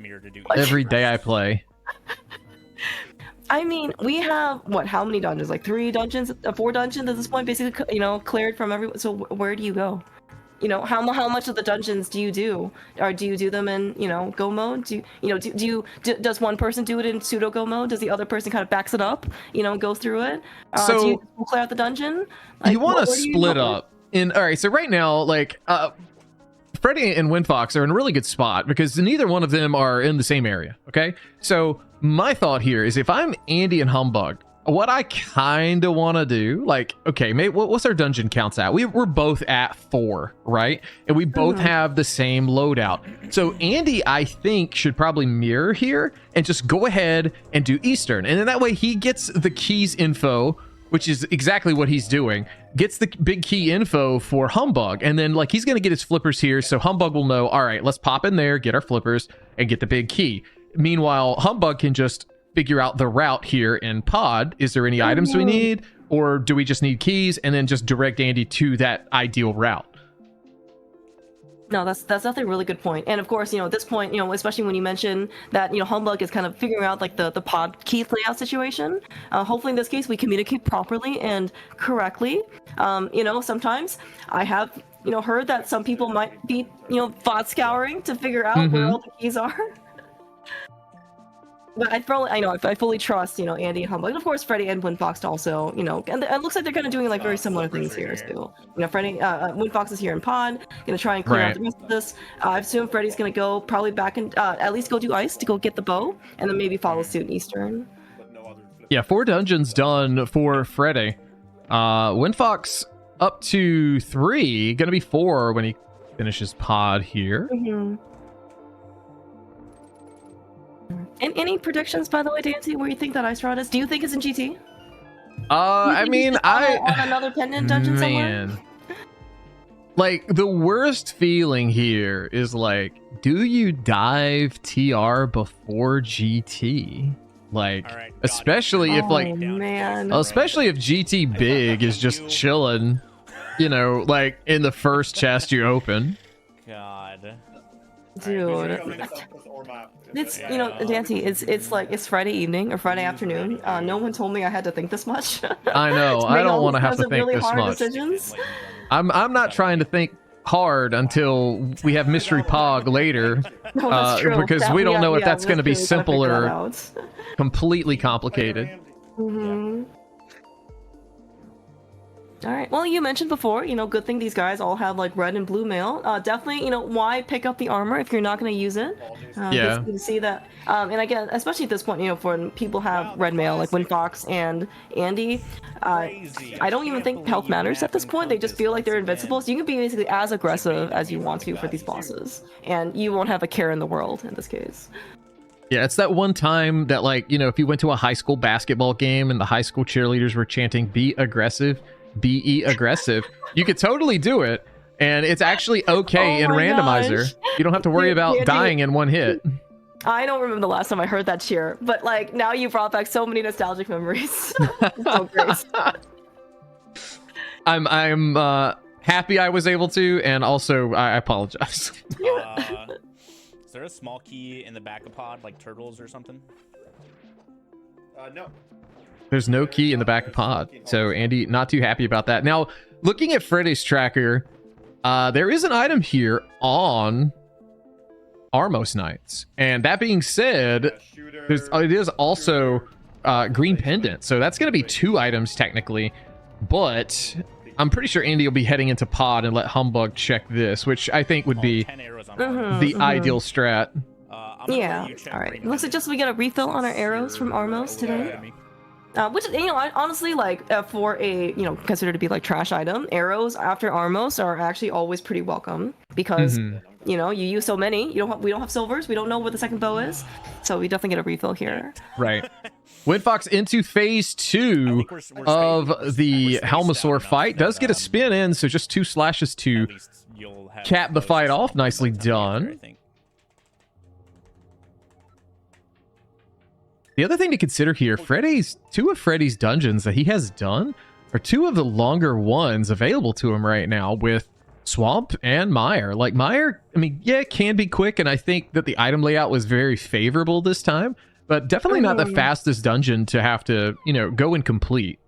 Every day I play. I mean, we have what? How many dungeons? Like 4 dungeons at this point, basically, you know, cleared from everyone. So where do you go? You know, how much of the dungeons do you do? Or do you do them in, you know, go mode? Does one person do it in pseudo go mode? Does the other person kind of backs it up, you know, go through it? So do you clear out the dungeon? Like, you want to split up. All right, so right now, like, Freddeh and Windfox are in a really good spot because neither one of them are in the same area, okay? So my thought here is if I'm Andy and Humbugh, what I kind of want to do, like, okay, mate, what's our dungeon counts at? We're both at 4, right? And we both have the same loadout. So Andy, I think, should probably mirror here and just go ahead and do Eastern. And then that way he gets the keys info, which is exactly what he's doing, gets the big key info for Humbugh. And then, like, he's going to get his flippers here. So Humbugh will know, all right, let's pop in there, get our flippers, and get the big key. Meanwhile, Humbugh can just figure out the route here in pod. Is there any items we need, or do we just need keys and then just direct Andy to that ideal route? No, that's definitely a really good point. And of course, you know, at this point, you know, especially when you mention that, you know, Humbugh is kind of figuring out like the pod key layout situation. Hopefully in this case we communicate properly and correctly. You know, sometimes I have, you know, heard that some people might be, you know, bot scouring to figure out where all the keys are. But I fully trust, you know, Andy and Humbugh, and of course Freddeh and Windfox also, you know, and it looks like they're kind of doing like very similar things here too. You know, Windfox is here in pod, gonna try and clear out the rest of this. I assume Freddie's gonna go probably back and at least go do ice to go get the bow, and then maybe follow suit in Eastern. Yeah, 4 dungeons done for Freddeh. Windfox up to 3, gonna be 4 when he finishes pod here. And any predictions, by the way, Dante, where you think that ice rod is? Do you think it's in GT? I mean, on another pendant dungeon somewhere? Like, the worst feeling here is like, do you dive TR before GT? Like, right, especially if like, especially if GT big is just chilling, you know, like in the first chest you open. God. Dude. It's, you know, Dante, it's like, it's Friday evening or Friday afternoon. No one told me I had to think this much. I know. I don't want to have to think really this hard much. Decisions. I'm not trying to think hard until we have Mystery Pog later. No, that's true. Because we don't know if that's going to be simple or completely complicated. All right. Well, you mentioned before, you know, good thing these guys all have like red and blue mail. Definitely, you know, why pick up the armor if you're not going to use it? Yeah. You can see that. And again, especially at this point, you know, when people have red mail like Windfox and Andy, I don't even think health matters at this point. They just feel like they're invincible. So you can be basically as aggressive as you want to for these bosses, and you won't have a care in the world in this case. Yeah, it's that one time that, like, you know, if you went to a high school basketball game and the high school cheerleaders were chanting, "Be aggressive. Be aggressive," you could totally do it, and it's actually okay in randomizer. You don't have to worry about dying in one hit. I don't remember the last time I heard that cheer, but like now you brought back so many nostalgic memories. So great. I'm happy I was able to, and also I apologize. Is there a small key in the back of pod, like turtles or something? No. There's no key in the back of pod, so Andy not too happy about that. Now, looking at Freddeh's tracker, there is an item here on Armos Knights, and that being said, it is also green pendant, so that's going to be 2 items technically, but I'm pretty sure Andy will be heading into pod and let Humbugh check this, which I think would be 10 arrows on the ideal strat. Yeah. All right. Looks like just we get a refill on our arrows from Armos today. Which, you know, I honestly, like, for a, you know, considered to be like trash item, arrows after Armos are actually always pretty welcome because, you know, you use so many. We don't have silvers. We don't know what the second bow is, so we definitely get a refill here. Right. Windfox into phase 2 of the Helmosaur fight. Does get a spin in, so just 2 slashes to cap the fight off. Nicely done. The other thing to consider here, two of Freddie's dungeons that he has done are 2 of the longer ones available to him right now with Swamp and Mire. Like Mire, I mean, yeah, it can be quick, and I think that the item layout was very favorable this time, but definitely not the fastest dungeon to have to, you know, go and complete.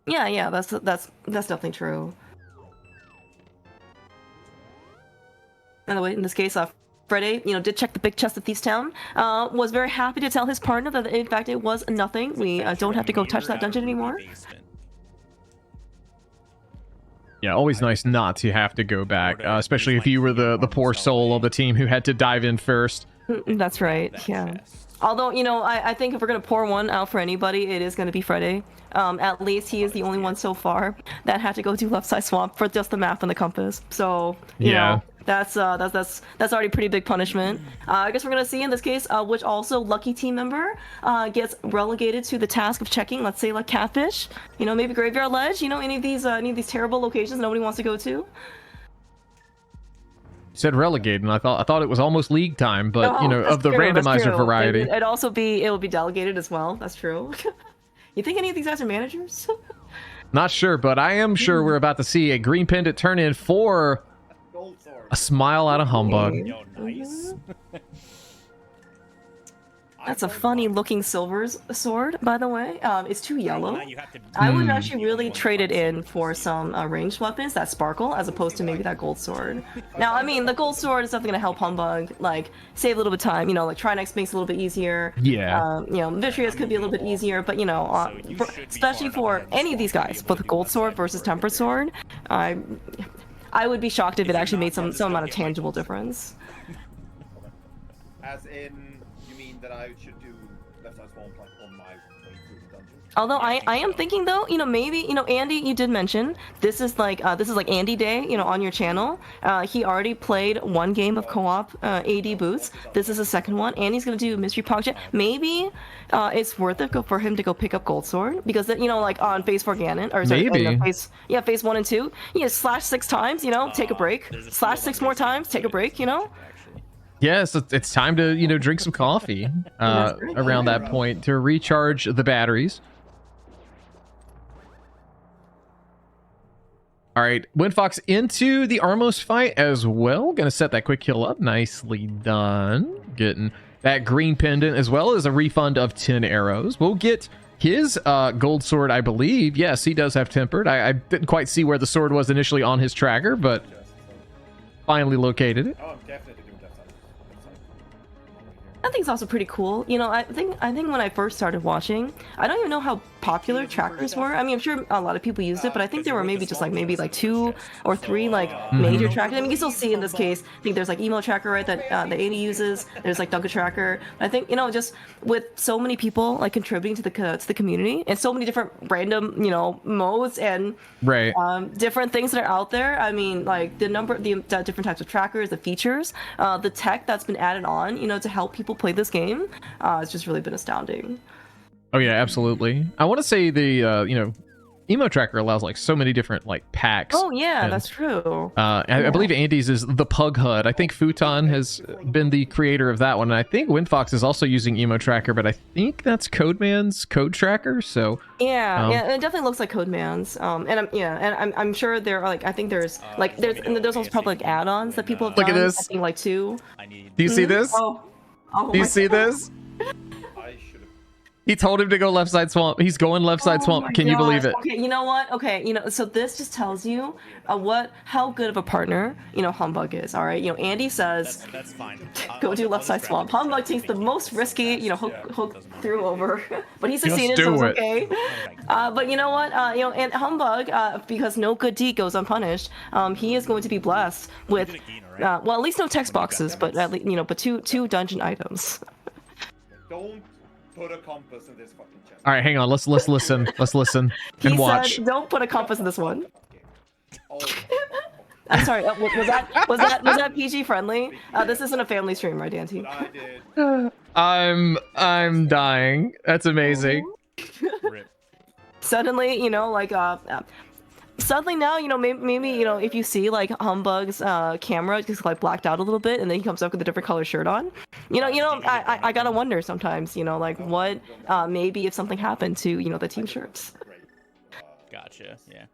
Yeah, that's definitely true. By the way, in this case, Freddeh, you know, did check the big chest of Thieves Town. Was very happy to tell his partner that in fact it was nothing. We don't have to go touch that dungeon anymore. Yeah, always nice not to have to go back, especially if you were the poor soul of the team who had to dive in first. That's right. Yeah. Although, you know, I think if we're gonna pour one out for anybody, it is gonna be Freddeh. At least he is the only one so far that had to go do left side swamp for just the map and the compass. So you know, that's already pretty big punishment. I guess we're gonna see in this case which also lucky team member gets relegated to the task of checking. Let's say like Catfish, you know, maybe Graveyard Ledge, you know, any of these terrible locations nobody wants to go to. Said relegated, and I thought it was almost league time, but you know, of the randomizer variety. It will be delegated as well. That's true. You think any of these guys are managers? Not sure, but I am sure we're about to see a green pendant turn in for a smile out of Humbugh. Yo, nice. That's a funny looking silver sword, by the way. It's too yellow. I would actually really trade it in for some ranged weapons that sparkle, as opposed to maybe that gold sword. Now, I mean, the gold sword is definitely gonna help Humbugh, like, save a little bit of time. You know, like Trinex makes it a little bit easier. Yeah. You know, Vitreous could be a little bit easier, but you know, especially for any of these guys, both gold sword versus tempered sword, I would be shocked if it actually made some amount of tangible difference. As in, you mean that I should do left side swamp like on my way through the dungeon? Although I am thinking though, you know, maybe, you know, Andy, you did mention this is like Andy Day, you know, on your channel. He already played 1 game of co-op AD boots. This is the second one. Andy's gonna do mystery project. Maybe it's worth it for him to go pick up gold sword, because you know, like on phase 4 Ganon, or sorry, maybe phase 1 and 2, you know, slash 6 times, you know, take a break. Slash 6 more times, take a break, you know. Yes, it's time to, you know, drink some coffee around that point to recharge the batteries. All right, Windfox into the Armos fight as well. Gonna set that quick kill up. Nicely done. Getting that green pendant as well as a refund of 10 arrows. We'll get his gold sword, I believe. Yes, he does have tempered. I didn't quite see where the sword was initially on his tracker, but finally located it. Oh, I'm definitely doing left side. I think it's also pretty cool. You know, I think when I first started watching, I don't even know how popular trackers were. I mean, I'm sure a lot of people used it, but I think there were maybe 2 or 3 like major trackers. I mean, you still see in this case, I think there's like Emo Tracker, right, that the 80 uses. There's like Dunka Tracker. I think, you know, just with so many people like contributing to the community and so many different random, you know, modes and different things that are out there. I mean, like the different types of trackers, the features, the tech that's been added on, you know, to help people play this game, it's just really been astounding. Oh yeah, absolutely. I want to say the you know, Emo Tracker allows like so many different like packs. Oh yeah, and, that's true. I believe Andy's is the Pug HUD. I think Futon has been the creator of that one, and I think Windfox is also using Emo Tracker, but I think that's Codeman's Code Tracker. So yeah, it definitely looks like Codeman's. And I'm sure there are like, I think there's also probably like add-ons that people have done. Look at this. I think like 2. Do you see this? Oh Do you see this? He told him to go left side swamp. He's going left side Oh swamp. my Can you believe gosh. it? Okay, you know what? Okay, so this just tells you how good of a partner Humbugh is. All right, Andy says That's fine. go do left side swamp. Humbugh takes the most risky, hook through over, but he succeeded, so it's okay. But you know what? And Humbugh, because no good deed goes unpunished, he is going to be blessed with, well, at least no text boxes, but at least but two dungeon items. Don't put a compass in this fucking chest. All right, hang on. Let's listen. Let's listen and He watch. said, "Don't put a compass in this one." Oh, I'm sorry. Was that PG friendly? This isn't a family stream, right, Dante? but I did. I'm dying. That's amazing. Rip. Suddenly, suddenly now, maybe if you see like Humbugh's camera just like blacked out a little bit, and then he comes up with a different color shirt on. I gotta wonder sometimes, like what maybe if something happened to the team shirts. Gotcha. Yeah.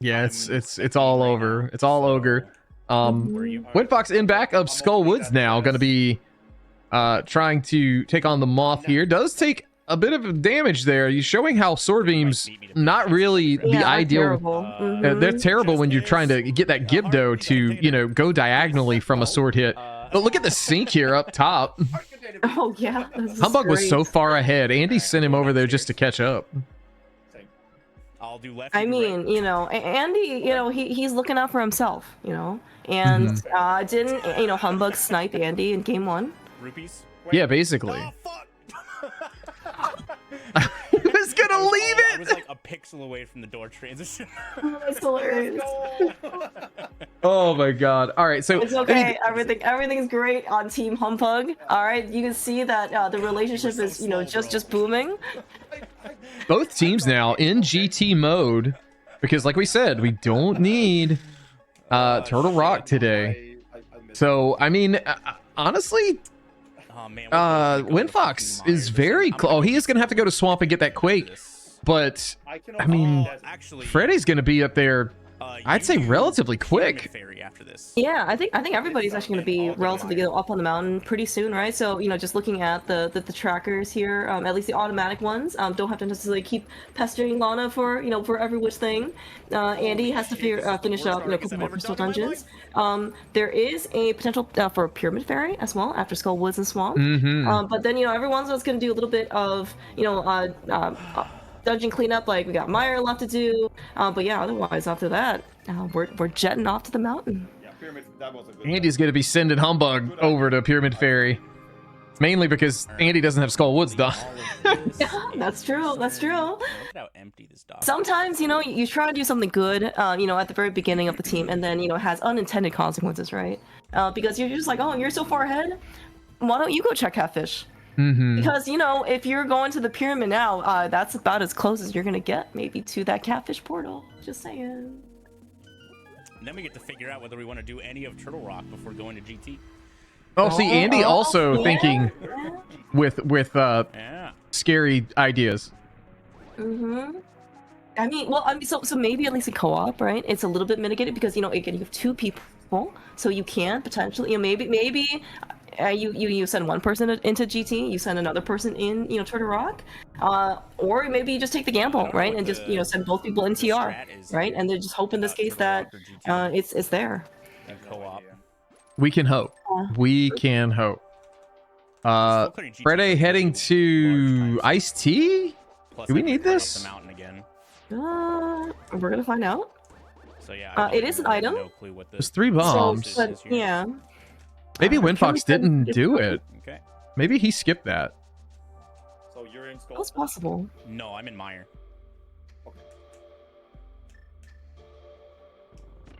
Yeah, it's all over. It's all ogre. Windfox in back of Skull Woods now, gonna be trying to take on the Moth here. Does take a bit of damage there. He's showing how sword beams not really the ideal. Terrible. They're terrible when you're trying to get that Gibdo to go diagonally from a sword hit. But look at the sink here up top. Oh yeah. Humbugh was so far ahead. Andy sent him over there just to catch up. I'll do left. I mean, Andy, he's looking out for himself, and didn't Humbugh snipe Andy in game 1? Rupees. Yeah, basically. Oh, fuck. He was gonna leave I it. was like a pixel away from the door transition. Oh, that's hilarious. Oh my god. All right, so It's okay. Everything's great on Team Humbugh. All right, you can see that the relationship is just booming. both teams now in GT mode because, like we said, we don't need Turtle Rock today. So I mean, honestly, Windfox is very close. Oh, he is gonna have to go to Swamp and get that Quake, but I mean, Freddie's gonna be up there. I'd say relatively quick. Yeah, I think everybody's actually going to be relatively up on the mountain pretty soon, right? So just looking at the trackers here, at least the automatic ones, don't have to necessarily keep pestering Lana for for every which thing. Andy has to finish up a couple more crystal dungeons. There is a potential for a Pyramid Fairy as well after Skull Woods and Swamp. But then everyone's going to do a little bit of dungeon cleanup, like we got Meyer left to do, but yeah, otherwise after that, we're jetting off to the mountain. Yeah, Pyramid, that was a good Andy's gonna be sending Humbugh over to Pyramid Fairy, mainly because Andy doesn't have Skull Woods done. That's true. That's true. Look at how empty this dock is. Sometimes you try to do something good, at the very beginning of the team, and then it has unintended consequences, right? Because you're just like, oh, you're so far ahead. Why don't you go check Catfish? Because if you're going to the pyramid now, that's about as close as you're gonna get maybe to that Catfish portal. Just saying. And then we get to figure out whether we want to do any of Turtle Rock before going to GT. Oh, see, Andy also thinking with Yeah. scary ideas. I mean, so maybe at least a co-op, right? It's a little bit mitigated because again, you have 2 people, so you can potentially maybe. You send one person into GT, you send another person in, Turtle Rock, or maybe you just take the gamble, right, and just send both people in TR, right, and then just hope in this case that it's there. And co-op. We can hope. We can hope. Freddeh heading to Ice Tea? Do we need this? The mountain again. We're gonna find out. So yeah, it is an item. No clue what There's 3 bombs. So, but yeah. Maybe Windfox didn't do it. Okay. Maybe he skipped that. So you're in Skull. That's possible. No, I'm in Meyer. All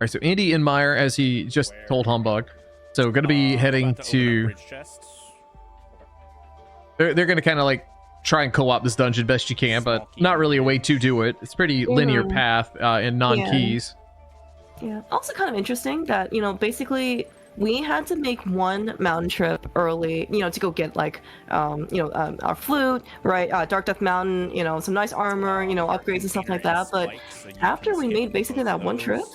right, so Andy and Meyer, as he just told Humbugh. So going to be heading to... They're going to kind of like try and co-op this dungeon best you can, but not really a way to do it. It's pretty linear path in non-keys. Yeah. Also kind of interesting that, basically... We had to make one mountain trip early, to go get like, our flute, right? Dark Death Mountain, some nice armor, upgrades and stuff like that. But after we made basically that one trip,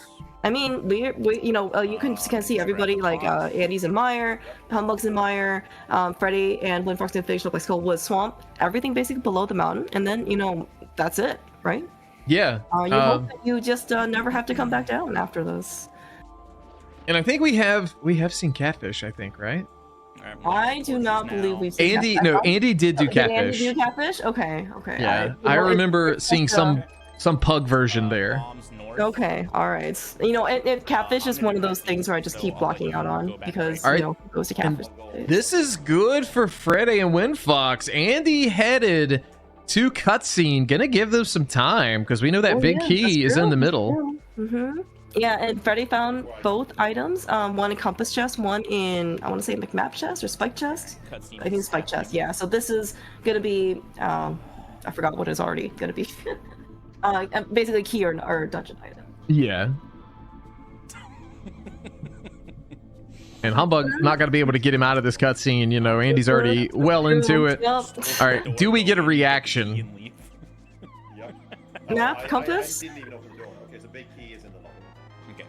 I mean, we you know, you can see everybody, like, Andy's in Mire, Humbugh's in Mire, Freddeh and Windfox and Fish look like Skullwood Swamp, everything basically below the mountain, and then, you know, that's it, right? Yeah. You hope that you just never have to come back down after this. And I think we have seen catfish, I think, right? I do not believe we've seen Andy, catfish. no, Andy did do Did catfish. Andy do catfish? Okay, okay. Yeah, I I remember it's seeing just, some pug version there. Okay, all right. You know, catfish is one of those things where I just keep blocking out on because, Alright. you know, it goes to catfish. This is good for Freddeh and Windfox. Andy headed to cutscene, gonna give them some time because we know that big key is in the middle. Mm-hmm. Yeah, and Freddeh found both items. One in compass chest, one in, I want to say, McMap chest or spike chest. I think spike chest. Yeah. So this is gonna be, I forgot what it's already gonna be. Basically, key or dungeon item. Yeah. And Humbugh not going to be able to get him out of this cutscene. You know, Andy's already well into it. All right, do we get a reaction? Map, compass? I didn't even open the door. Okay, so big key is in the lobby. Okay,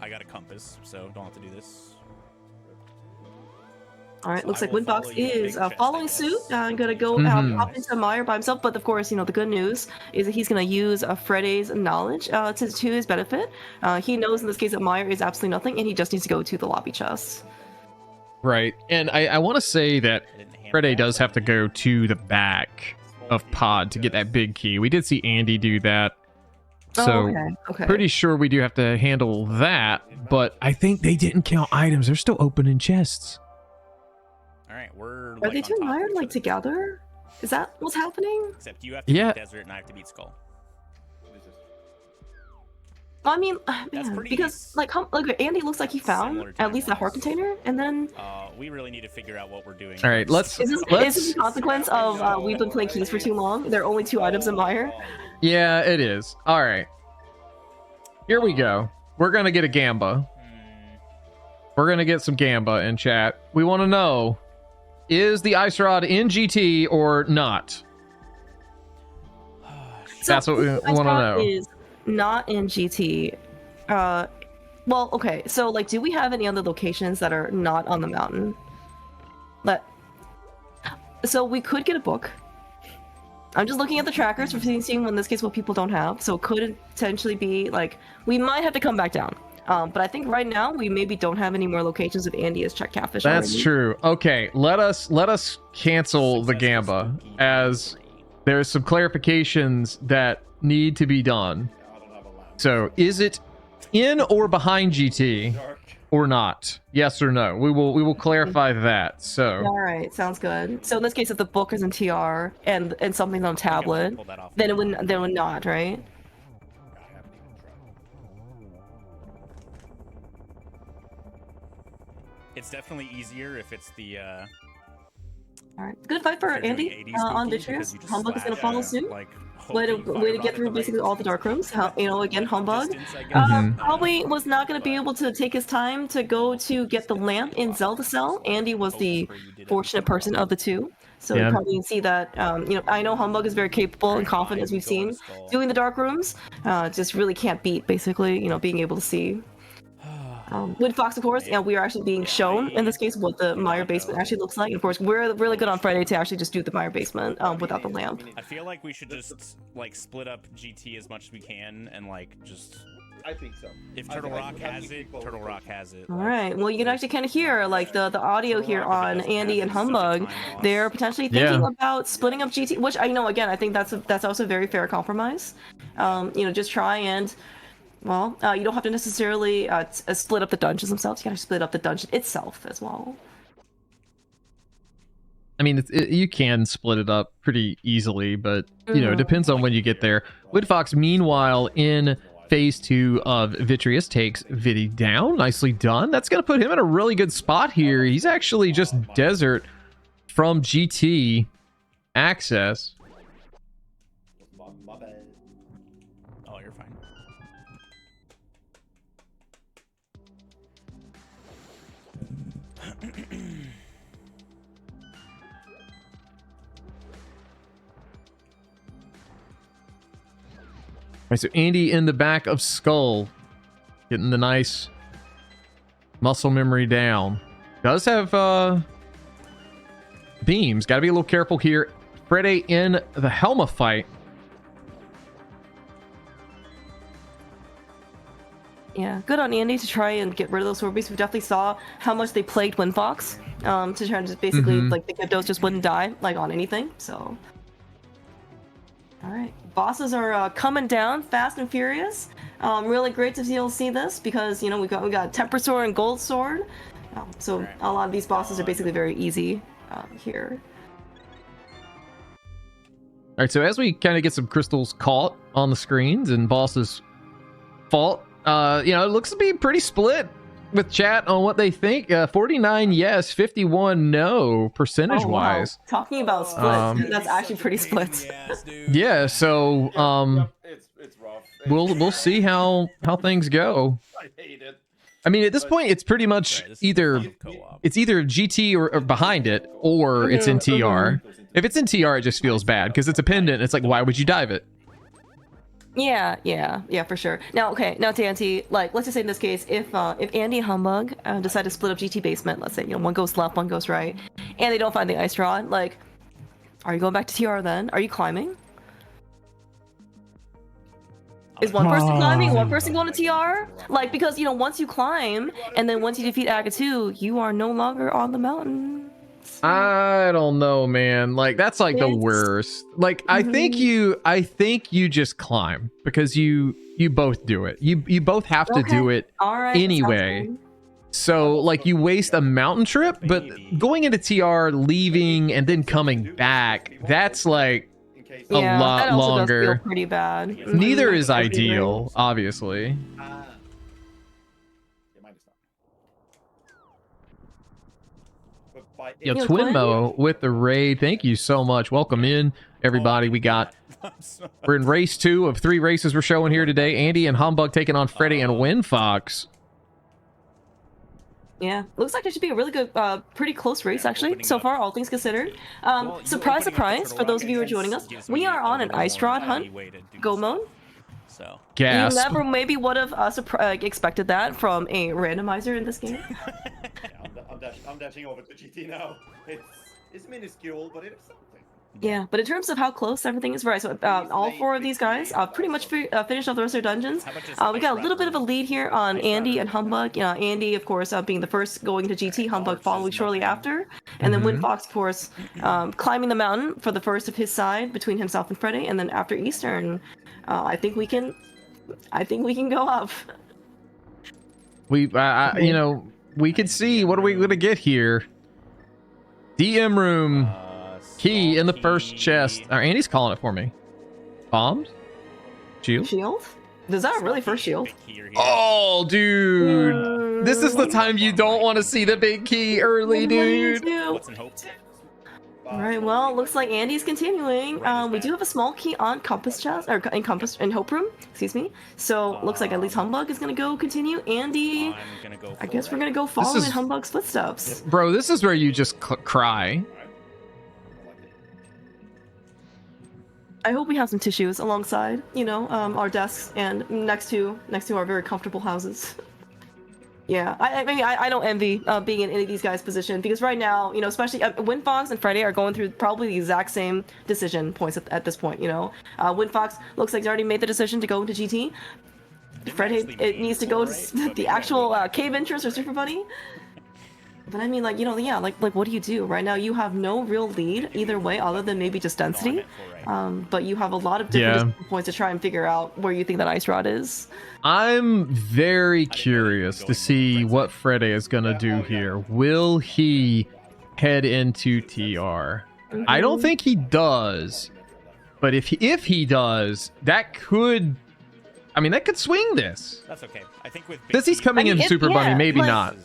I got a compass, so don't have to do this. All right, So looks I like will Windfox follow you, is big chest, I following guess. suit. I'm gonna go hop into Mire by himself, but of course, you know, the good news is that he's gonna use Freddeh's knowledge to his benefit. He knows in this case that Mire is absolutely nothing, and he just needs to go to the lobby chest. Right, and I want to say that Freddeh does have to go to the back of Pod to get that big key. We did see Andy do that. So, okay. pretty sure we do have to handle that, but I think they didn't count items. They're still opening chests. All right, we're. Are they two Mire like together? Is that what's happening? Except you have to beat Desert and I have to beat Skull. Well, I mean, That's man, pretty because like Andy looks like he found at least that heart container, and then we really need to figure out what we're doing. All right, let's. Is this a consequence of we've been playing keys for too long? There are only 2 items in Mire. Yeah, it is. All right. Here we go. We're going to get a Gamba. We're going to get some Gamba in chat. We want to know, is the Ice Rod in GT or not? That's what we want to know. Is not in GT. Well, okay. So, like, do we have any other locations that are not on the mountain? So we could get a book. I'm just looking at the trackers for seeing in this case what people don't have. So it could potentially be like we might have to come back down. But I think right now we maybe don't have any more locations if Andy has checked catfish. That's already. true. Okay, let us cancel the Gamba as there's some clarifications that need to be done. So is it in or behind GT or not? Yes or no? We will clarify that. So all right, sounds good. So in this case, if the book is in TR and something's on tablet, then it would not, right? It's definitely easier if it's the. All right, good fight for Andy on Vitreous. Humbugh is gonna follow suit. Like, Way to get through basically all the dark rooms. You know, again, Humbugh probably was not going to be able to take his time to go to get the lamp in Zelda Cell. Andy was the fortunate person of the two. So you probably see that, you know, I know Humbugh is very capable and confident, as we've seen, doing the dark rooms. Just really can't beat, basically, you know, being able to see. Windfox, of course, we are actually being shown, in this case, what the Mire basement actually looks like. And of course, we're really good on Freddeh to actually just do the Mire basement without the lamp. I feel like we should just, like, split up GT as much as we can and, like, just... I think so. If Turtle Rock has it, Turtle Rock has it. All right. Well, you can actually kind of hear like the audio here on Andy and Humbugh. They're potentially thinking about splitting up GT, which I know again I think that's also a very fair compromise. You know, just try and well, you don't have to necessarily split up the dungeons themselves. You can actually split up the dungeon itself as well. I mean, you can split it up pretty easily, but you know, it depends on when you get there. Windfox, meanwhile, in Phase 2 of Vitreous takes Viddy down. Nicely done. That's going to put him in a really good spot here. He's actually just Desert from GT access. Oh, you're fine. All right, so Andy in the back of Skull. Getting the nice muscle memory down. Does have beams. Got to be a little careful here. Freddeh in the Humbugh fight. Yeah, good on Andy to try and get rid of those Orbeez. We definitely saw how much they plagued Windfox to try and just basically, like, the Gyptos just wouldn't die, like, on anything, so. Alright, bosses are coming down fast and furious. Really great to see this because, you know, we got Temper Sword and Gold Sword. So a lot of these bosses are basically very easy here. Alright, so as we kind of get some crystals caught on the screens and bosses fault, you know, it looks to be pretty split with chat on what they think. 49 yes, 51 no, percentage-wise. Oh, wow. Talking about splits, that's actually pretty split. Yeah, so it's rough. we'll see how things go. I hate it. I mean, at this point, it's pretty much either GT or behind it, or it's in TR. If it's in TR, it just feels bad because it's a pendant. It's like, why would you dive it? Yeah, for sure. Now, okay, now Dante, like, let's just say in this case, if Andy and Humbugh decide to split up GT basement, let's say, you know, one goes left, one goes right, and they don't find the ice rod, like, are you going back to TR then? Are you climbing? Is one person climbing, one person going to TR? Like, because, you know, once you climb, and then once you defeat Agatu, you are no longer on the mountain. I don't know, man. Like, that's like the worst. Like, I think you just climb because you both do it. You both have to do it anyway. So like you waste a mountain trip, but going into TR, leaving and then coming back, that's like a lot that also longer. Does feel pretty bad. Neither is ideal, obviously. Yo, Twinmo with the raid. Thank you so much. Welcome in, everybody. We're in race 2 of 3 races we're showing here today. Andy and Humbugh taking on Freddeh and Windfox. Yeah, looks like it should be a really good, pretty close race actually, so far, all things considered. Surprise, surprise, for those of you who are joining us, we are on an ice rod hunt, go mode. So Gasp. You never maybe would have expected that from a randomizer in this game. I'm dashing over to GT now. It's minuscule, but it is something. Yeah, but in terms of how close everything is, right, so all 4 of these guys pretty much finished off the rest of their dungeons. We got a little bit of a lead here on Andy and Humbugh. You know, Andy, of course, being the first going to GT, Humbugh following shortly after. And then Windfox, of course, climbing the mountain for the first of his side between himself and Freddeh. And then after Eastern, I think we can go up. You know, we could see, what are we going to get here? DM room. Key in the first chest. Andy's calling it for me. Bombs? Shield? Shield? Is that really first shield? Oh, dude. This is the time you don't want to see the big key early, dude. what's in hope? Alright, well, looks like Andy's continuing. We do have a small key on Compass chest, or in Hope Room, excuse me. So, looks like at least Humbugh is gonna go continue. Andy, I guess we're gonna go follow in Humbugh's footsteps. Bro, this is where you just cry. I hope we have some tissues alongside, you know, our desks and next to our very comfortable houses. Yeah, I mean, I don't envy being in any of these guys' position because right now, you know, especially Windfox and Freddeh are going through probably the exact same decision points at this point. You know, Windfox looks like he's already made the decision to go into GT. Freddeh, it needs to go to the actual cave entrance or Super Bunny. But I mean, like, you know, yeah, like what do you do? Right now you have no real lead either way other than maybe just density. But you have a lot of different points to try and figure out where you think that ice rod is. I'm very curious to see what Freddeh is going to do here. Will he head into TR? I don't think he does. But if he does, that could... I mean, that could swing this. That's okay. I think with Since he's coming in Super Bunny, maybe not.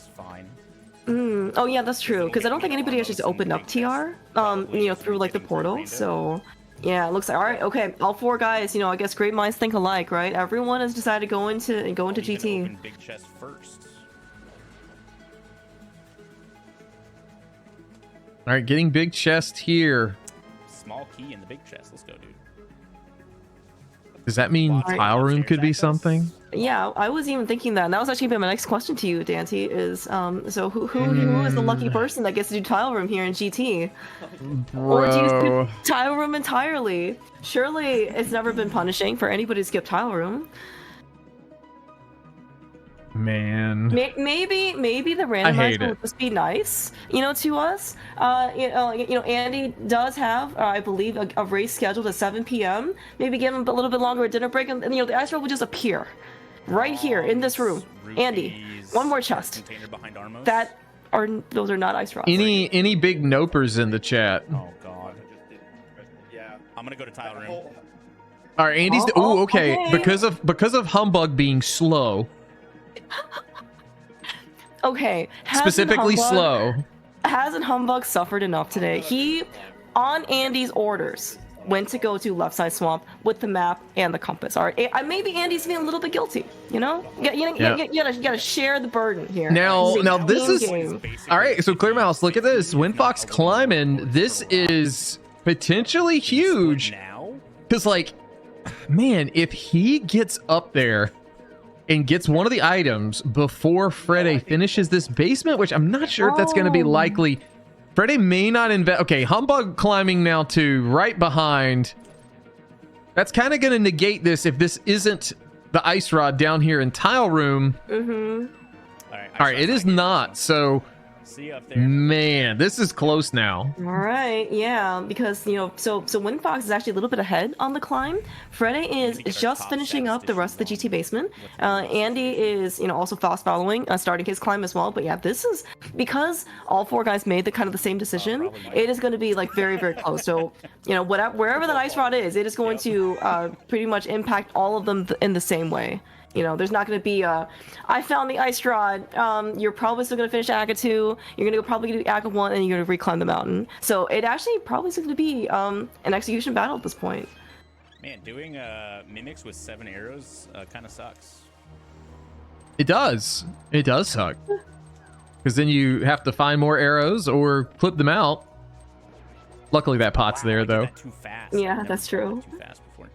Oh yeah, that's true. Because I don't think anybody has just opened up TR, you know, through like the portal. So yeah, it looks like all right. Okay, all 4 guys. You know, I guess great minds think alike, right? Everyone has decided to go into GT. Big chest first. All right, getting big chest here. Small key in the big chest. Let's go, dude. Does that mean Right. tile room could be something? Yeah, I was even thinking that, and that was actually my next question to you, Dante. Is so who is the lucky person that gets to do tile room here in GT, or do you Bro. skip tile room entirely? Surely it's never been punishing for anybody to skip tile room. Man. Maybe the hate randomizer it. will just be nice, to us. Andy does have, I believe, a race scheduled at 7 p.m. Maybe give him a little bit longer a dinner break, and the ice road will just appear right here in this room. Andy, one more chest. Container behind Armos. Those are not ice rods. Any big nopers in the chat? Oh god. just didn't press it. Yeah. I'm gonna go to tile room. Oh, All right, Andy's. Oh, Oh, okay. okay. Because of Humbugh being slow, Okay. specifically slow. Hasn't Humbugh suffered enough today? He, on Andy's orders, went to go to left side swamp with the map and the compass. All right, maybe Andy's feeling a little bit guilty. You gotta share the burden here. Now this is Game. all right. So Clear Mouse, look at this. Windfox climbing. This is potentially huge. Now? Because like, man, if he gets up there and gets one of the items before Freddeh finishes this basement, which I'm not sure if that's going to be Oh. likely. Freddeh may not invest. Okay, Humbugh climbing now too, right behind. That's kind of going to negate this if this isn't the ice rod down here in tile room. Mm-hmm. All right, it is not. So, See you up there. man, this is close now. All right, yeah, because so Windfox is actually a little bit ahead on the climb. Freddeh is get our just top finishing up the rest of the statistician GT basement. Andy is also fast following, starting his climb as well. But yeah, this is because all four guys made the same decision. It is going to be like very close. So wherever that ice rod is, it is going to pretty much impact all of them in the same way. There's not going to be I found the ice rod. You're probably still going to finish Aga 2. You're going to probably do Aga 1, and you're going to reclimb the mountain. So it actually probably is going to be an execution battle at this point. Man, doing mimics with 7 arrows kind of sucks. It does. It does suck. Because then you have to find more arrows or clip them out. Luckily, that pot's Wow, there I did though. that too fast. Yeah, I've never that's done that true. Too fast before.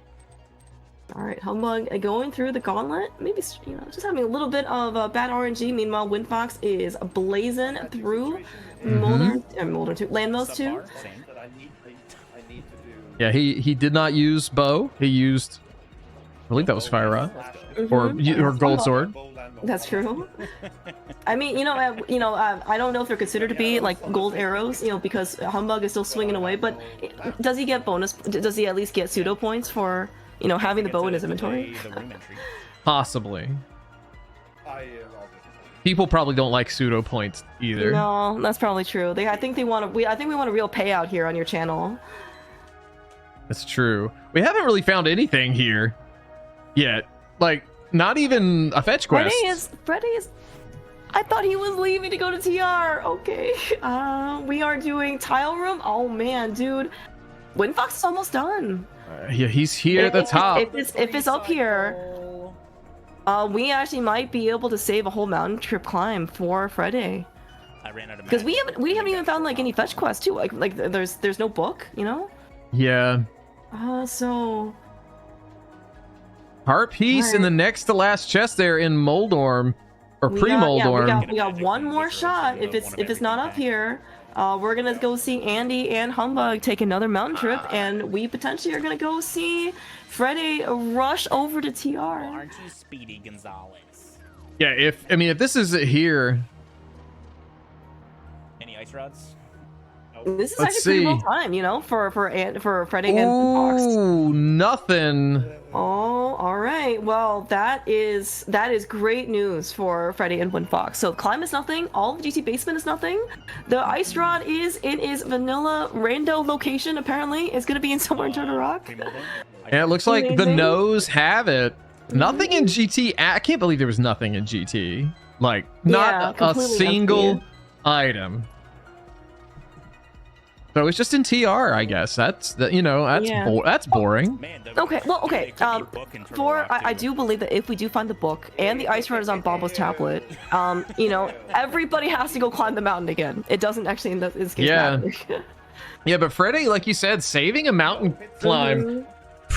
All right, Humbugh going through the gauntlet. Maybe just having a little bit of bad RNG. Meanwhile, Windfox is blazing through Molder 2, Landmills 2. Subpar, same. that I need to do. Yeah, he did not use bow. He used, I believe that was fire rod or gold sword. That's true. I mean, I don't know if they're considered to be like gold arrows, because Humbugh is still swinging away. But does he get bonus? Does he at least get pseudo points for having the bow in his inventory? The room entry. Possibly. People probably don't like pseudo points either. No, that's probably true. I think we want a real payout here on your channel. That's true. We haven't really found anything here yet. Like, not even a fetch quest. Freddeh is. I thought he was leaving to go to TR. Okay. We are doing tile room. Oh man, dude. Windfox is almost done. Yeah, he's here at the top. If it's up here, we actually might be able to save a whole mountain trip climb for Freddeh. I ran out of Because magic. we haven't even found like any fetch quests too. Like there's no book, Yeah. So. Heart piece in the next to last chest there in Moldorm. Or pre-Moldorm. We got one more shot. If it's not up here, we're gonna go see Andy and Humbugh take another mountain trip, and we potentially are gonna go see Freddeh rush over to TR. Aren't you Speedy Gonzalez? Yeah, if this is it here. Any ice rods? This is Let's actually pretty see. well timed, for Freddeh and Windfox. Ooh, nothing. Oh, all right. Well, that is great news for Freddeh and Windfox. So climb is nothing. All of the GT basement is nothing. The ice rod is in his vanilla rando location. Apparently, it's gonna be in somewhere in Turtle Rock. Pre-Moldorm? Yeah, it looks like the Amazing. nose have it. Nothing in GT. I can't believe there was nothing in GT. Like, Yeah, not a completely single empty. item. So it's just in TR, I guess. That's Yeah. that's boring. Man, the- Okay, well, okay. It could be a book in Turtle Rock, I too. do believe that if we do find the book and the ice rod is on Bobo's tablet, everybody has to go climb the mountain again. It doesn't actually in this case Yeah. matter. Yeah, but Freddeh, like you said, saving a mountain climb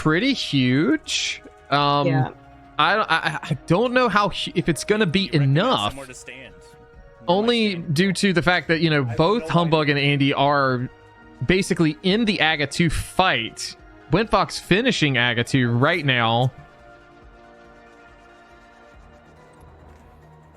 pretty huge. Yeah. I don't know if it's gonna be enough. Somewhere to stand. Only due to the fact that, you know, both Humbugh and Andy are basically in the Aga 2 fight. Windfox finishing Aga 2 right now.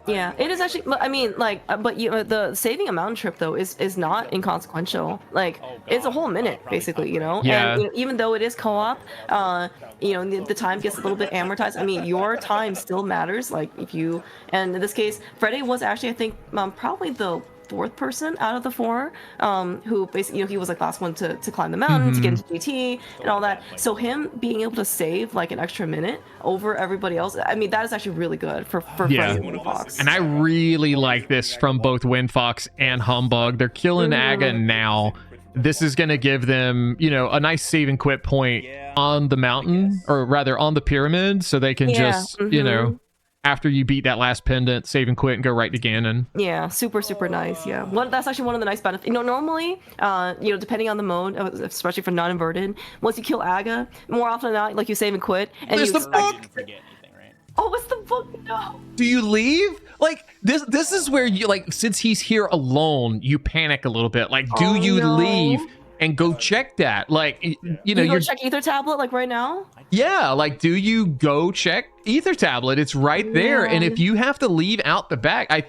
Yeah, it is actually. I mean, like, but the saving a mountain trip though is not inconsequential. Like, it's a whole minute basically, you know. Yeah. And even though it is co-op, the time gets a little bit amortized. I mean, your time still matters. Like, and in this case, Freddeh was actually, I think, probably the fourth person out of the four, who basically, he was like last one to climb the mountain to get into GT and all that. So him being able to save like an extra minute over everybody else, I mean, that is actually really good for Freddeh and Windfox. And I really like this from both Windfox and Humbugh. They're killing Aga now. This is going to give them, you know, a nice save and quit point on the mountain, or rather on the pyramid, so they can just, you know, after you beat that last pendant, save and quit and go right to Ganon. Yeah, super nice. Yeah, that's actually one of the nice benefits. You know, normally, depending on the mode, especially for non-inverted, once you kill Aga, more often than not, like, you save and quit, and There's you the book. Forget anything, right? Oh, it's the book. No. Do you leave? Like, this is where you, like, since he's here alone, you panic a little bit. Like, do you leave and go check that? Like, you know, you're check Ether Tablet like right now. Yeah, like, do you go check Ether Tablet? It's right there. And if you have to leave out the back, I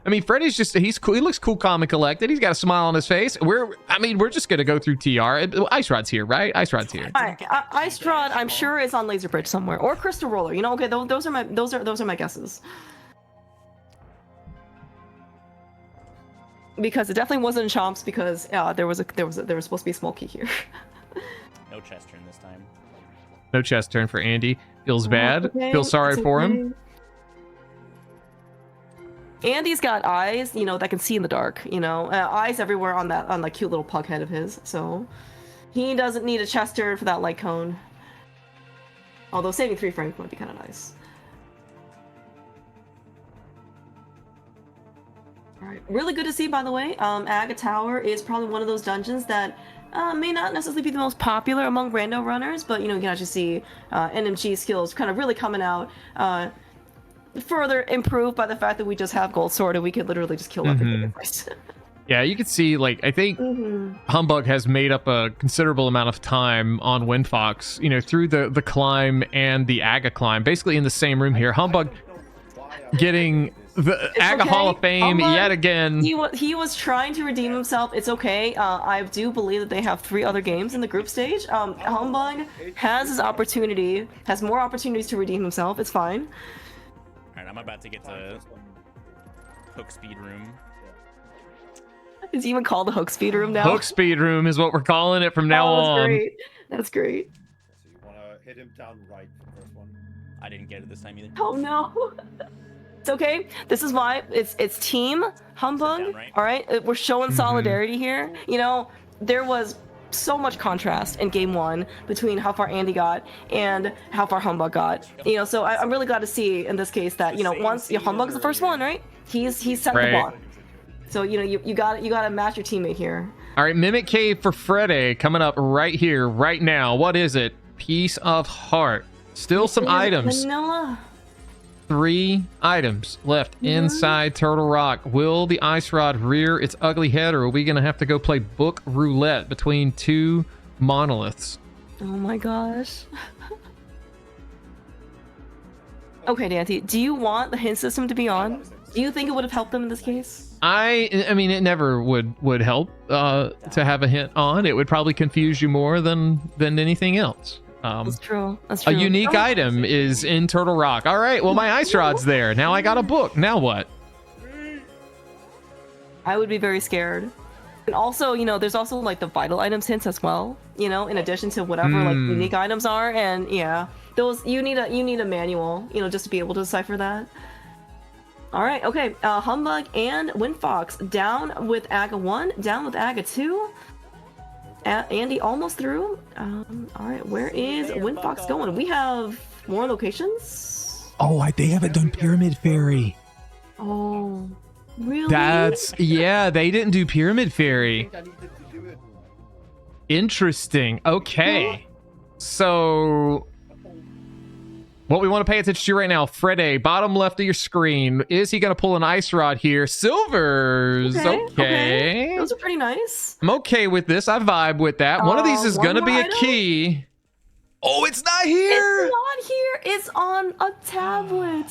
mean, Freddie's just, he's cool. He looks cool, calm, and collected. He's got a smile on his face. We're just going to go through TR. Ice Rod's here, right? Ice Rod's here. All right, Ice Rod, I'm sure is on Laser Bridge somewhere, or Crystal Roller. You know, okay, those are my guesses. Because it definitely wasn't Chomps, because there was supposed to be a small key here. No chest turn this time. No chest turn for Andy. Feels bad. Okay, Feel sorry for him. Andy's got eyes, you know, that can see in the dark. You know, eyes everywhere on that cute little pug head of his. So he doesn't need a chest turn for that light cone. Although saving 3 frames might be kind of nice. Alright, really good to see, by the way. Aga Tower is probably one of those dungeons that may not necessarily be the most popular among rando runners, but, you know, you can actually see NMG skills kind of really coming out, further improved by the fact that we just have Gold Sword and we could literally just kill everything. Yeah, you can see, like, I think Humbugh has made up a considerable amount of time on Windfox, you know, through the climb and the Aga climb, basically in the same room here. Humbugh getting the Aga Hall of Fame yet again. He was trying to redeem himself. It's okay. I do believe that they have 3 other games in the group stage. Humbugh has his opportunity, has more opportunities to redeem himself. It's fine. Alright, I'm about to get to Hook Speed Room. It's even called the Hook Speed Room now. Hook Speed Room is what we're calling it from now on. Great. That's great. So you want to hit him down right for the first one. I didn't get it this time either. Oh no. It's okay. This is why it's Team Humbugh. Right? All right, we're showing solidarity here. You know, there was so much contrast in game 1 between how far Andy got and how far Humbugh got. You know, so I'm really glad to see in this case that, you know, once Humbugh's the first one, right? He's set the bar. So, you know, you got to match your teammate here. All right, Mimic Cave for Freddeh coming up right here, right now. What is it? Piece of Heart. Still some items. Vanilla. 3 items left inside Turtle Rock. Will the Ice Rod rear its ugly head, or are we going to have to go play book roulette between 2 monoliths? Oh my gosh. Okay, Dante, do you want the hint system to be on? Do you think it would have helped them in this case? I mean, it never would help to have a hint on. It would probably confuse you more than anything else. That's true. That's true. A unique item is in Turtle Rock. All right, well, my Ice Rod's there. Now I got a book. Now what? I would be very scared. And also, you know, there's also like the vital items hints as well, you know, in addition to whatever like unique items are. And yeah, those you need a manual, you know, just to be able to decipher that. All right, okay. Humbugh and Windfox down with Aga 1, down with Aga 2. Andy almost through. All right, where is Windfox going? We have more locations. Oh, they haven't done Pyramid Fairy. Oh, really? They didn't do Pyramid Fairy. Interesting. Okay. So, what we want to pay attention to right now, Freddeh, bottom left of your screen. Is he going to pull an ice rod here? Silvers. Okay. Those are pretty nice. I'm okay with this. I vibe with that. One of these is going to be a item? key. Oh, it's not here. It's not here. It's on a tablet.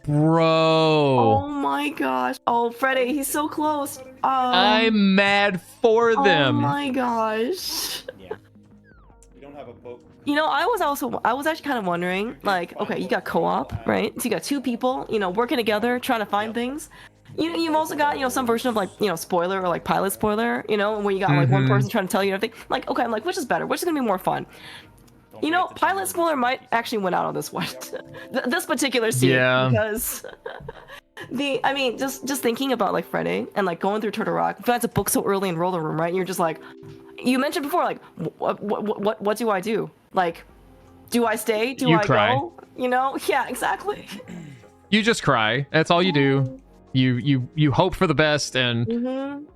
Bro. Oh my gosh. Oh, Freddeh, he's so close. I'm mad for them. Oh my gosh. Yeah. We don't have a book. You know, I was actually kind of wondering, like, okay, you got co-op, right? So you got two people, you know, working together, trying to find things. You've also got, you know, some version of like, you know, spoiler or like pilot spoiler, you know, where you got like one person trying to tell you everything. Like, okay, I'm like, which is better? Which is gonna be more fun? You know, pilot spoiler might actually win out on this one. This particular scene. Yeah. Because I mean, just thinking about like Freddeh and like going through Turtle Rock, finds a book so early in Roller Room, right? And you're just like, you mentioned before, like, what do I do? Like, do I stay? Do I cry. go? You know? Yeah, exactly. You just cry. That's all you do. You hope for the best and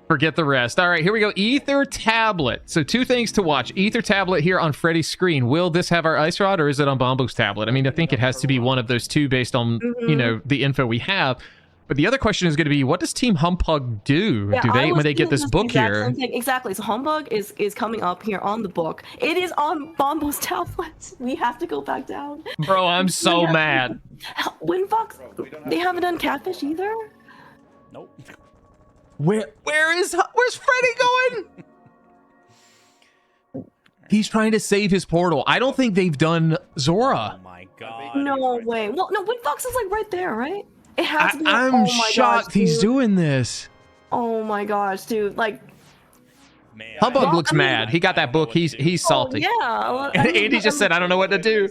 forget the rest. All right, here we go. Ether tablet. So 2 things to watch. Ether tablet here on Freddie's screen. Will this have our ice rod or is it on Bombo's tablet? I mean, I think it has to be one of those 2 based on, you know, the info we have. But the other question is going to be, what does Team Humbugh do? Yeah, Do they when they get this book here? Exactly. So Humbugh is coming up here on the book. It is on Bombo's tablet. We have to go back down. Bro, I'm so mad. Windfox, they haven't done Catfish either. Nope. Where's Freddie going? He's trying to save his portal. I don't think they've done Zora. Oh my god. No way. Well, no, Windfox is like right there, right? It has to be. I'm oh my shocked gosh, he's dude. doing this. Oh my gosh, dude! Like, Man, Humbugh looks I mean- mad. He got that book. He's salty. oh yeah. Well, And Andy just said, "I don't know what to do."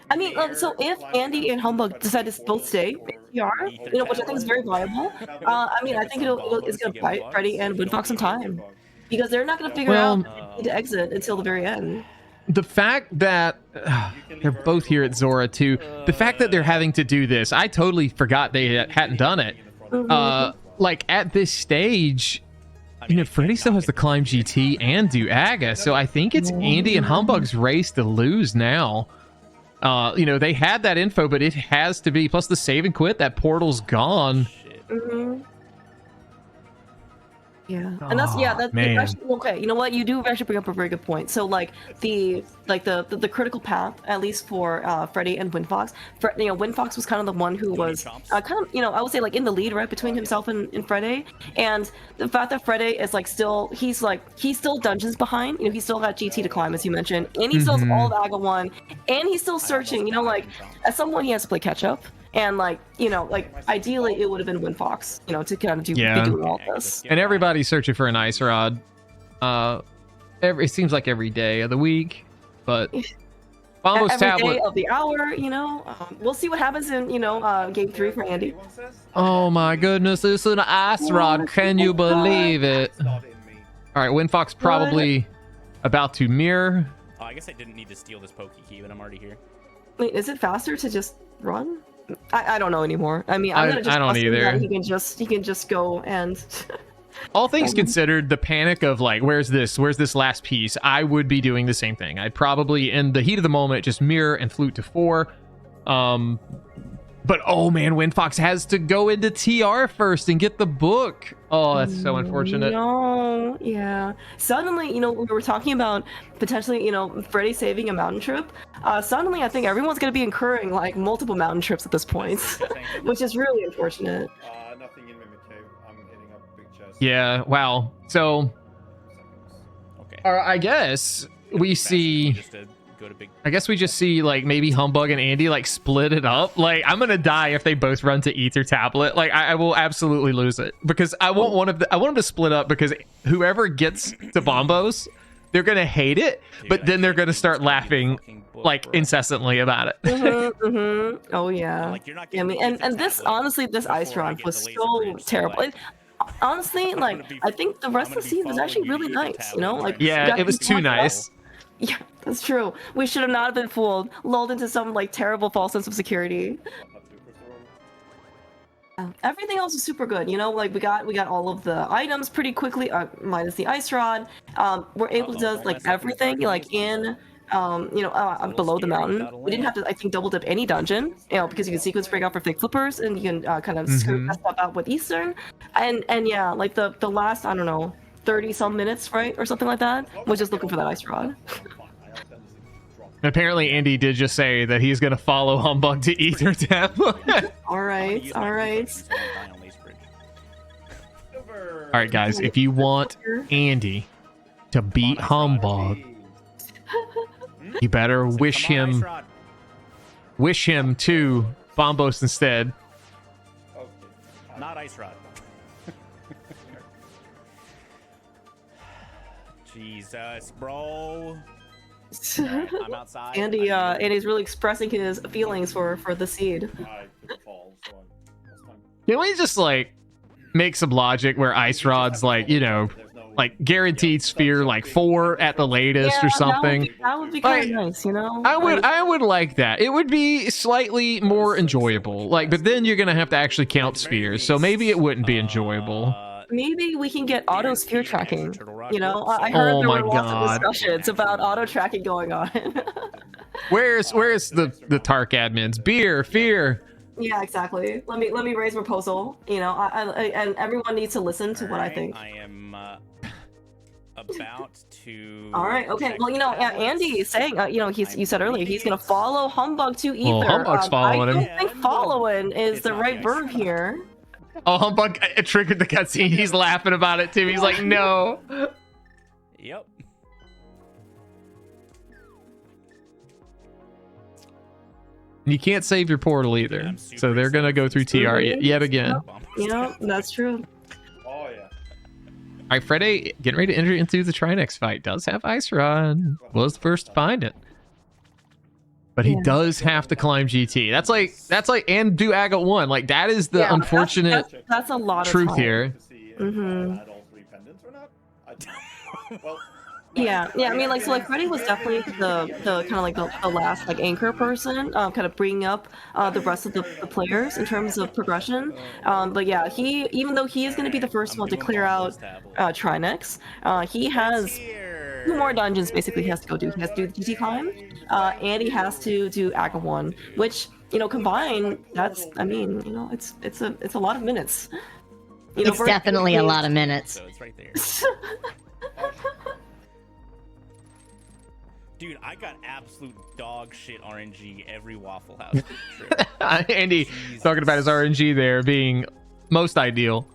I mean, so if Andy and Humbugh decide to both stay in TR, you know, which I think is very viable. I mean, I think it's gonna buy Freddie and Windfox some time because they're not gonna figure out to exit until the very end. The fact that they're both here at Zora too. The fact that they're having to do this, I totally forgot they hadn't done it. Like at this stage, you know, Freddie still has to climb GT and do Aga, so I think it's Andy and Humbugh's race to lose now. You know, they had that info, but it has to be, plus the save and quit, that portal's gone. Yeah, and that's that's actually okay. You know what? You do actually bring up a very good point. So like the critical path, at least for Freddie and Windfox. You know, Windfox was kind of the one who was kind of, you know, I would say like in the lead, right, between himself and Freddie. And the fact that Freddie is like he's still dungeons behind. You know, he's still got GT to climb, as you mentioned, and he still has all of Aga 1, and he's still searching. You know, like at some point he has to play catch up. And like, you know, like ideally it would have been Windfox, you know, to kind of be doing all this. And everybody's searching for an ice rod. It seems like every day of the week, but Bombo's every tablet day of the hour, you know. We'll see what happens in, you know, game 3 for Andy. Oh my goodness, it's an ice rod. Can you believe it? All right, Windfox probably about to mirror. Oh, I guess I didn't need to steal this Poke Key, but I'm already here. Wait, is it faster to just run? I don't know anymore. I mean, I'm gonna just I don't either. He can just go and. All things considered, the panic of like, where's this last piece? I would be doing the same thing. I'd probably, in the heat of the moment, just mirror and flute to 4. But oh man, Windfox has to go into TR first and get the book. Oh, that's so unfortunate. No, yeah. Suddenly, you know, we were talking about potentially, you know, Freddie saving a mountain trip. Suddenly, I think everyone's going to be incurring like multiple mountain trips at this point, which is really unfortunate. Nothing in Mimic Cave. I'm hitting up big chest. Yeah. Wow. So, Okay. I guess we see. Just to go to big. I guess we just see like maybe Humbugh and Andy like split it up. Like I'm gonna die if they both run to Ether tablet. Like I will absolutely lose it because I want I want them to split up because whoever gets to Bombo's, they're gonna hate it, but then they're gonna start laughing like incessantly about it. Oh yeah. Like, you're not Yeah, I mean, and this honestly, this ice run was so terrible. Honestly, like I think the rest of the season was actually really nice. You know, like Yeah, it was too nice. Yeah, that's true. We should have not been fooled, lulled into some like terrible false sense of security. Everything else is super good. You know, like we got all of the items pretty quickly, minus the ice rod. We're able to do like everything like in below the mountain. We didn't have to, I think, double dip any dungeon, you know, because you can sequence break out for fake flippers and you can kind of scoop that stuff out with Eastern. And yeah, like the last, I don't know, 30 some minutes, right, or something like that, was just looking for that ice rod. Apparently, Andy did just say that he's going to follow Humbugh to Ether Death. All right. All right, guys, if you want Andy to beat Humbugh, you better wish him to Bombos instead. Not Ice Rod. Jesus, bro. Right, I'm outside. Andy's really expressing his feelings for the seed. Can we just like make some logic where Ice Rod's like, you know, like guaranteed sphere like 4 at the latest or something? That would be kind of nice, you know. I would like that. It would be slightly more enjoyable. Like, but then you're gonna have to actually count spheres, so maybe it wouldn't be enjoyable. Maybe we can get auto sphere tracking. You know, I heard there were lots of discussions about auto tracking going on. Where's the Tark admins? Beer, fear. Yeah, exactly. Let me raise a proposal. You know, and everyone needs to listen to what I think. I am about to. All right. Okay. Well, you know, Andy is saying, you know, you said earlier he's gonna follow Humbugh to Ether. Well, Humbugh's following him. I don't think following is the right verb here. Oh, Humbugh triggered the cutscene. He's laughing about it too. He's like, no. Yep. You can't save your portal either, so they're gonna go through TR yet again. You know, that's true. Oh yeah. All right, Freddeh, getting ready to enter into the Trinex fight. Does have Ice Rod. Was the first to find it, but he does have to climb GT. That's like and do Agate 1. Like that is the unfortunate that's a lot of truth time. here. Well, yeah. I mean, like, so like Freddeh was definitely the kind of like the last like anchor person, kind of bringing up the rest of the players in terms of progression. But yeah, even though he is going to be the first one to clear out Trinex, he has 2 more dungeons basically he has to go do. He has to do the GT climb, and he has to do Agate 1, which, you know, combined, that's, I mean, you know, it's a lot of minutes. You know, it's definitely a lot of minutes. So it's right there. Dude, I got absolute dog shit RNG every Waffle House trip. Andy talking about his RNG there being most ideal.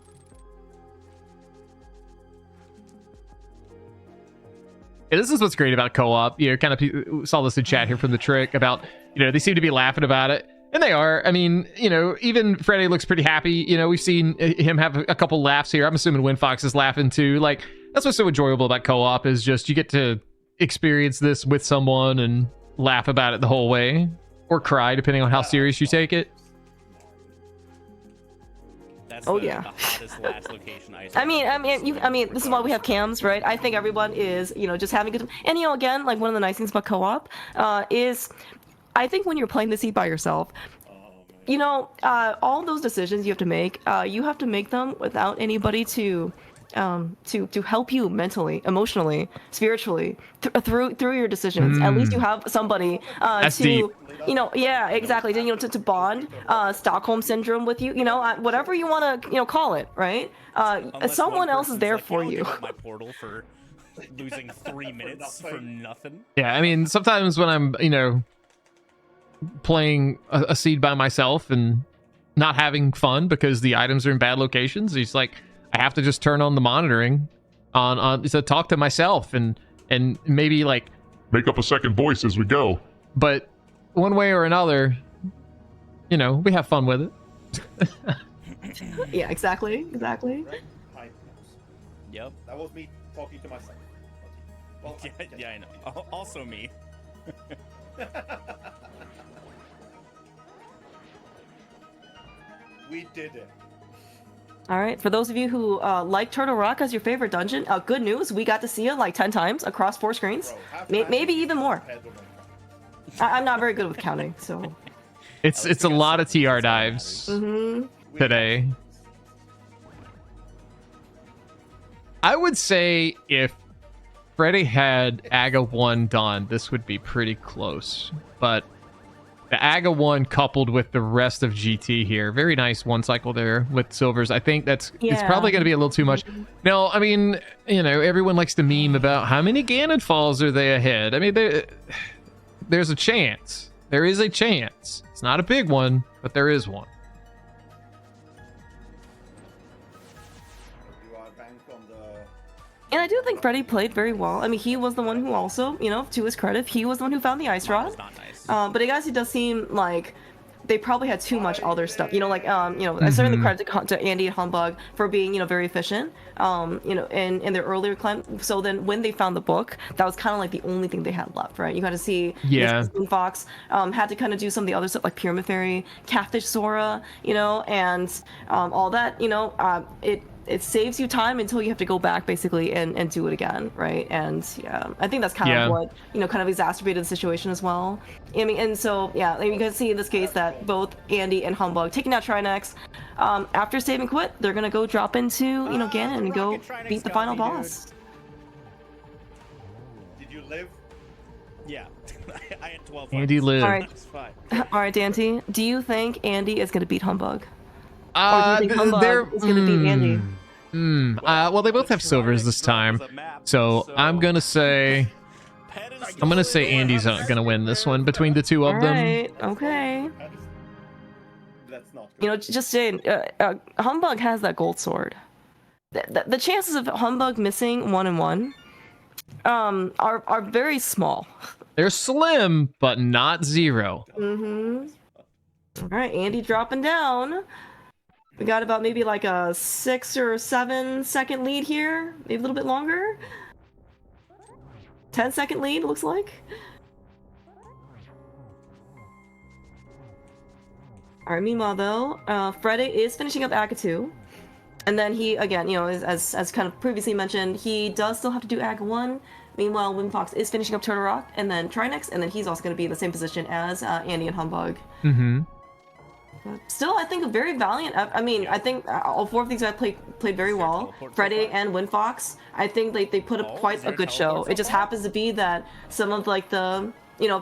Yeah, this is what's great about co-op. You know, kind of saw this in chat here from the Trick about, you know, they seem to be laughing about it. And they are. I mean, you know, even Freddeh looks pretty happy. You know, we've seen him have a couple laughs here. I'm assuming Windfox is laughing too. Like, that's what's so enjoyable about co-op is just you get to experience this with someone and laugh about it the whole way, or cry depending on how serious you take it. That's the hottest last location I mean, this is why we have cams, right? I think everyone is, you know, just having good. And you know, again, like one of the nice things about co-op is, I think when you're playing the seed by yourself, you know, all those decisions you have to make them without anybody to help you mentally, emotionally, spiritually through your decisions. At least you have somebody That's to deep. You know, yeah, exactly. You know, to bond, Stockholm syndrome with you. You know, whatever you want to, you know, call it, right? Someone else is there for you. My portal for losing 3 minutes for nothing. Yeah, I mean, sometimes when I'm, you know, playing a seed by myself and not having fun because the items are in bad locations, it's like I have to just turn on the monitoring on to talk to myself and maybe like make up a second voice as we go. But one way or another, you know, we have fun with it. Yeah, exactly. Right? Yep. That was me talking to myself. Well, yeah, I know. Also me. We did it. All right, for those of you who like Turtle Rock as your favorite dungeon, good news, we got to see it like 10 times across 4 screens. Maybe even more. I'm not very good with counting, so. It's a lot of TR dives today. I would say if Freddeh had Aga 1 done, this would be pretty close. But the Aga 1 coupled with the rest of GT here, very nice one cycle there with silvers. I think it's probably going to be a little too much. Now, I mean, you know, everyone likes to meme about how many Ganon falls are they ahead. I mean, there's a chance. There is a chance. It's not a big one, but there is one. And I do think Freddeh played very well. I mean, he was the one who also, you know, to his credit, he was the one who found the ice rod. But I guess it does seem like they probably had too much other stuff. You know, like, you know, I certainly credit to Andy and Humbugh for being, you know, very efficient, you know, in their earlier climb. So then when they found the book, that was kind of like the only thing they had left, right? You got to see Windfox had to kind of do some of the other stuff like Pyramid Fairy, Catfish Sora, you know, and all that, you know, it saves you time until you have to go back basically and do it again, right? And yeah, I think that's kind of what, you know, kind of exacerbated the situation as well. I mean, and so yeah, like you can see in this case that both Andy and Humbugh taking out Trinex, after save and quit, they're gonna go drop into, you know, Ganon and go beat the final boss. Did you live? Yeah, I had 12. Andy lived. All right, Dante, do you think Andy is gonna beat Humbugh? Or do you think Humbugh is gonna beat Andy? Well, they both have silvers this time, so I'm gonna say Andy's gonna win this one between the two of them. Right, okay. That's not good. You know, just saying, Humbugh has that gold sword. The chances of Humbugh missing 1 and 1 are very small. They're slim, but not zero. All right, Andy dropping down. We got about maybe like a 6 or 7 second lead here, maybe a little bit longer. 10-second lead, looks like. All right, meanwhile though, Freddeh is finishing up Aga 2. And then he, again, you know, as kind of previously mentioned, he does still have to do Aga 1. Meanwhile, Windfox is finishing up Turtle Rock, and then Trinex, and then he's also going to be in the same position as Andy and Humbugh. Still, I think a very valiant. I mean, I think all 4 of these guys played very well. Freddeh and Windfox, I think they put up quite a good show. It just happens to be that some of like the, you know,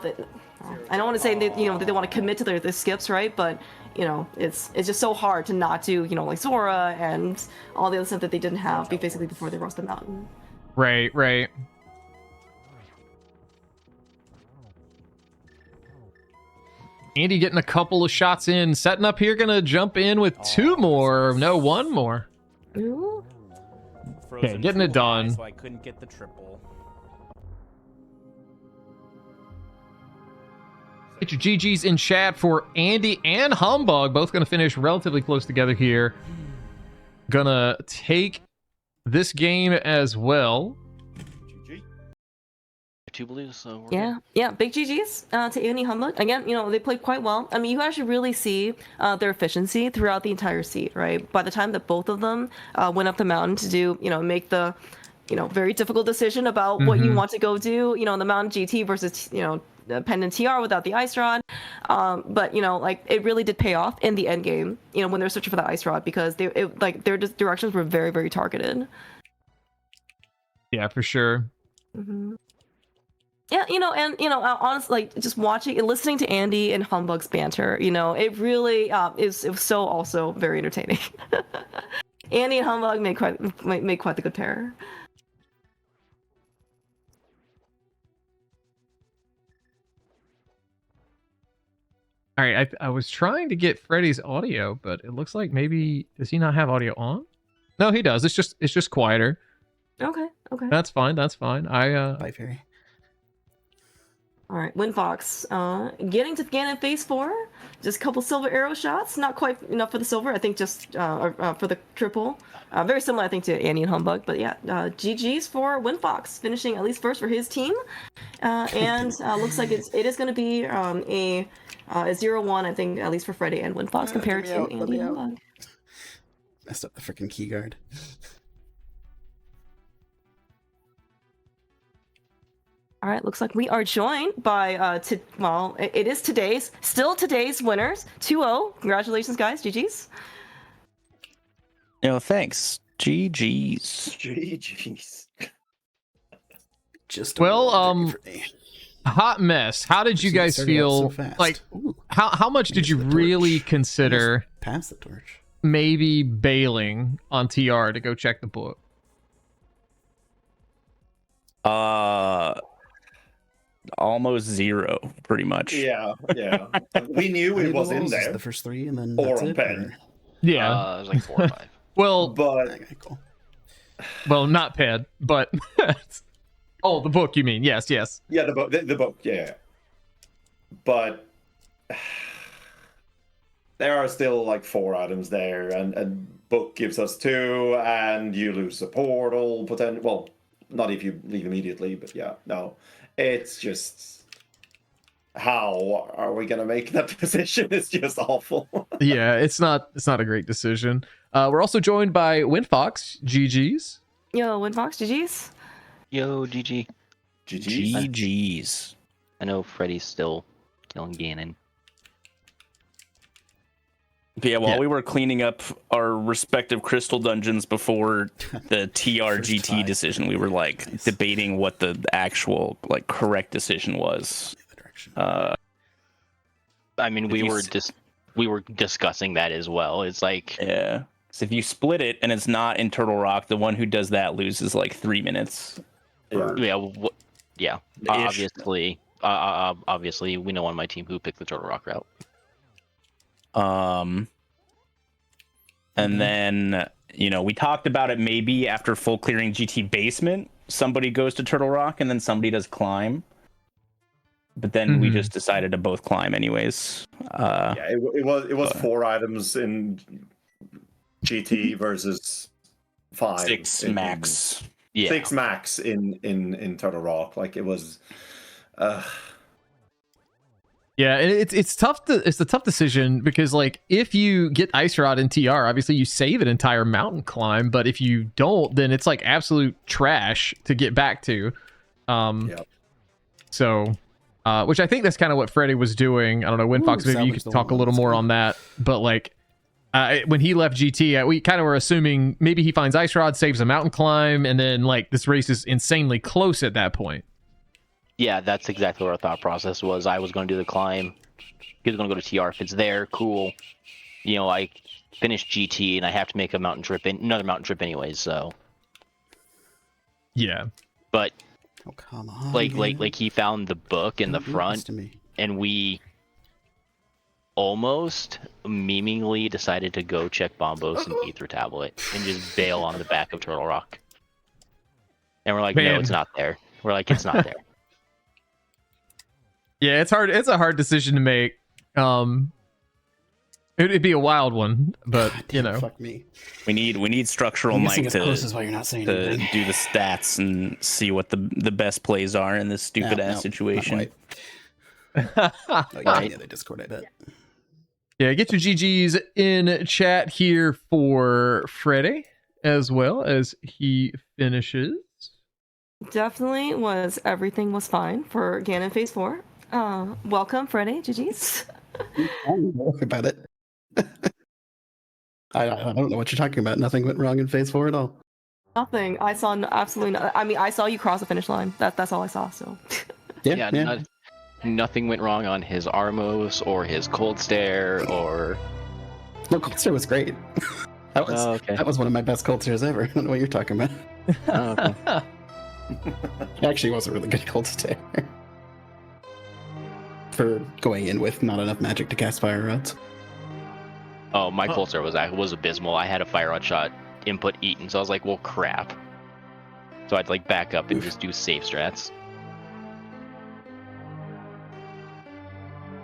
I don't want to say that, you know, that they want to commit to their skips, right? But you know, it's just so hard to not do, you know, like Zora and all the other stuff that they didn't have basically before they crossed the mountain. Right. Andy getting a couple of shots in, setting up here, gonna jump in with 2 more. No, 1 more. Ooh. Okay, getting it done. So I couldn't get the triple. Get your GGs in chat for Andy and Humbugh, both gonna finish relatively close together here. Gonna take this game as well. So yeah, big GGs to Andy Humbugh. Again, you know, they played quite well. I mean, you actually really see their efficiency throughout the entire seed, right? By the time that both of them went up the mountain to do, you know, make the, you know, very difficult decision about what you want to go do, you know, in the mountain GT versus, you know, the pendant TR without the ice rod. But you know, like it really did pay off in the end game, you know, when they're searching for the ice rod, because like their directions were very, very targeted. Yeah, for sure. Yeah, you know, and you know, honestly, like just watching and listening to Andy and Humbugh's banter, you know, it really it was so also very entertaining. Andy and Humbugh make quite the good pair. All right, I was trying to get Freddie's audio, but it looks like maybe does he not have audio on? No, he does. It's just quieter. Okay. That's fine. Bye, Fairy. All right, Windfox, getting to Ganon phase 4, just a couple silver arrow shots, not quite enough for the silver, I think just for the triple. Very similar, I think, to Andy and Humbugh, but yeah, GG's for Windfox, finishing at least first for his team. And looks like it is going to be a 0-1, I think, at least for Freddeh and Windfox compared to Andy and Humbugh. Messed up the freaking key guard. All right, looks like we are joined by, it is still today's winners. 2-0. Congratulations, guys. GG's. Thanks. GG's. GG's. Just hot mess. How did you guys feel? Like, how much did you really consider pass the torch? Maybe bailing on TR to go check the book? Almost zero, pretty much. Yeah. We knew it was in there. The first 3, and then 4 on pen. Yeah, it was like 4 or 5. Well, But okay, cool. well, not pen, but oh, the book. You mean? Yes. yeah, the book. Yeah. But there are still like 4 items there, and book gives us 2, and you lose the portal. Well, not if you leave immediately, but yeah, no. It's just, how are we gonna make that decision? It's just awful. Yeah, it's not a great decision. We're also joined by Windfox. GG's. Yo, Windfox, GG's. Yo, GG. GG's. I know Freddie's still killing Ganon. Yeah, while we were cleaning up our respective crystal dungeons before the TRGT decision, we were like debating what the actual correct decision was. I mean, we were discussing that as well. It's like, yeah, so if you split it and it's not in Turtle Rock, the one who does that loses like 3 minutes. Yeah. Obviously, we know on my team who picked the Turtle Rock route. And then, we talked about it maybe after full clearing GT basement, somebody goes to Turtle Rock and then somebody does climb. But then we just decided to both climb anyways. Yeah, it was 4 items in GT versus 5. 6 max. Yeah. 6 max in Turtle Rock. Like, it was Yeah, and it's tough. It's a tough decision because, like, if you get Ice Rod in TR, obviously you save an entire mountain climb. But if you don't, then it's like absolute trash to get back to. So, which I think that's kind of what Freddeh was doing. I don't know, Windfox, maybe you could talk a little more on that. But like, when he left GT, we kind of were assuming maybe he finds Ice Rod, saves a mountain climb, and then like this race is insanely close at that point. Yeah, that's exactly what our thought process was. I was going to do the climb. He was going to go to TR. If it's there, cool. I finished GT and I have to make another mountain trip anyways. So. Yeah. But. Oh, come on. Like he found the book in the front, and we almost memingly decided to go check Bombos and Ether Tablet and just bail on the back of Turtle Rock. And we're like, no, it's not there. We're like, it's not there. Yeah, it's hard. It's a hard decision to make. It'd be a wild one, but fuck me. We need structural Mike to do the stats and see what the best plays are in this stupid ass situation. Yeah, they Discord, I bet. Yeah, get your GGs in chat here for Freddeh as well as he finishes. Definitely everything was fine for Ganon Phase 4. Welcome, Freddeh. GG's. Don't worry about it. I don't know what you're talking about. Nothing went wrong in Phase 4 at all. Nothing. I saw absolutely no. I mean, I saw you cross the finish line. That's all I saw. So. Yeah. Nothing went wrong on his Armos or his Cold Stare or. No, Cold Stare was great. That was one of my best Cold Stares ever. I don't know what you're talking about. Okay. It actually was a really good Cold Stare. For going in with not enough magic to cast Fire Rods. Oh, my Cold Stare was abysmal. I had a Fire Rod shot input eaten, so I was like, well, crap. So I'd like back up and just do safe strats.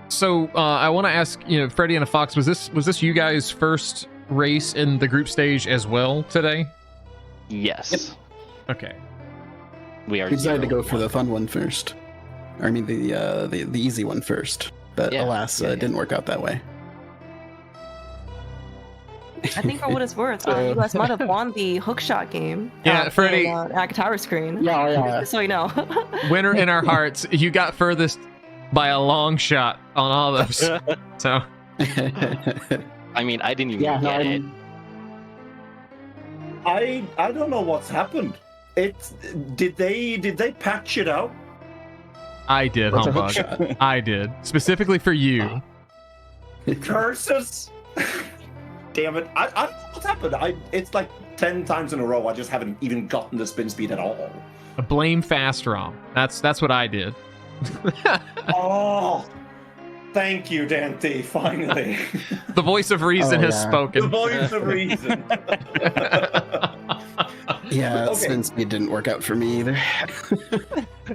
So I want to ask, Freddeh and a Fox, was this you guys' first race in the group stage as well today? Yes. Yep. Okay. We decided to go for the fun one first. I mean the easy one first, but alas, it didn't work out that way. I think for what it's worth, you guys might have won the hookshot game. Yeah, Freddie. At Guitar Screen. Yeah. Just so you know. Winner in our hearts. You got furthest by a long shot on all those. So. I mean, I didn't even get it. I don't know what's happened. Did they patch it out? I did, Humbugh. I did. Specifically for you. Curses! Damn it. I don't know what's happened. It's like 10 times in a row I just haven't even gotten the spin speed at all. Blame Fast ROM. That's what I did. Oh, thank you, Dante, finally. The voice of reason has spoken. The voice of reason. Yeah, spin speed didn't work out for me either.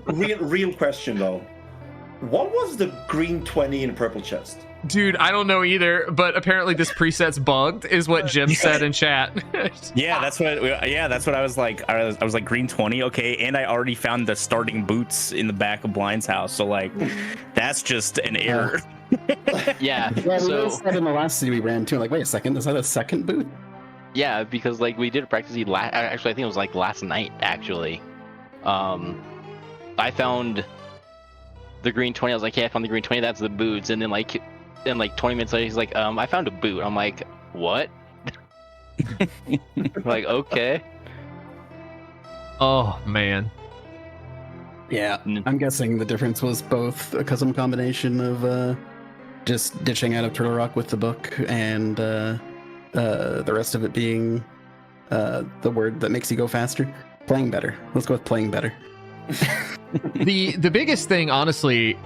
Real question though. What was the green 20 in purple chest? Dude, I don't know either, but apparently this preset's bugged, is what Jim said in chat. Yeah, that's what I was like. I was like green 20, okay, and I already found the starting boots in the back of Blind's house, so like, that's just an error. Yeah. Yeah, we said in the last city we ran too. Like, wait a second, is that a second boot? Yeah, because like we did practice actually I think it was like last night actually. I found the green 20. I was like, hey, I found the green 20. That's the boots. And then like 20 minutes later, he's like, I found a boot. I'm like, what? Like, okay. Oh man. Yeah, I'm guessing the difference was both a custom combination of just ditching out of Turtle Rock with the book and the rest of it being the word that makes you go faster. Playing better. Let's go with playing better. The biggest thing, honestly,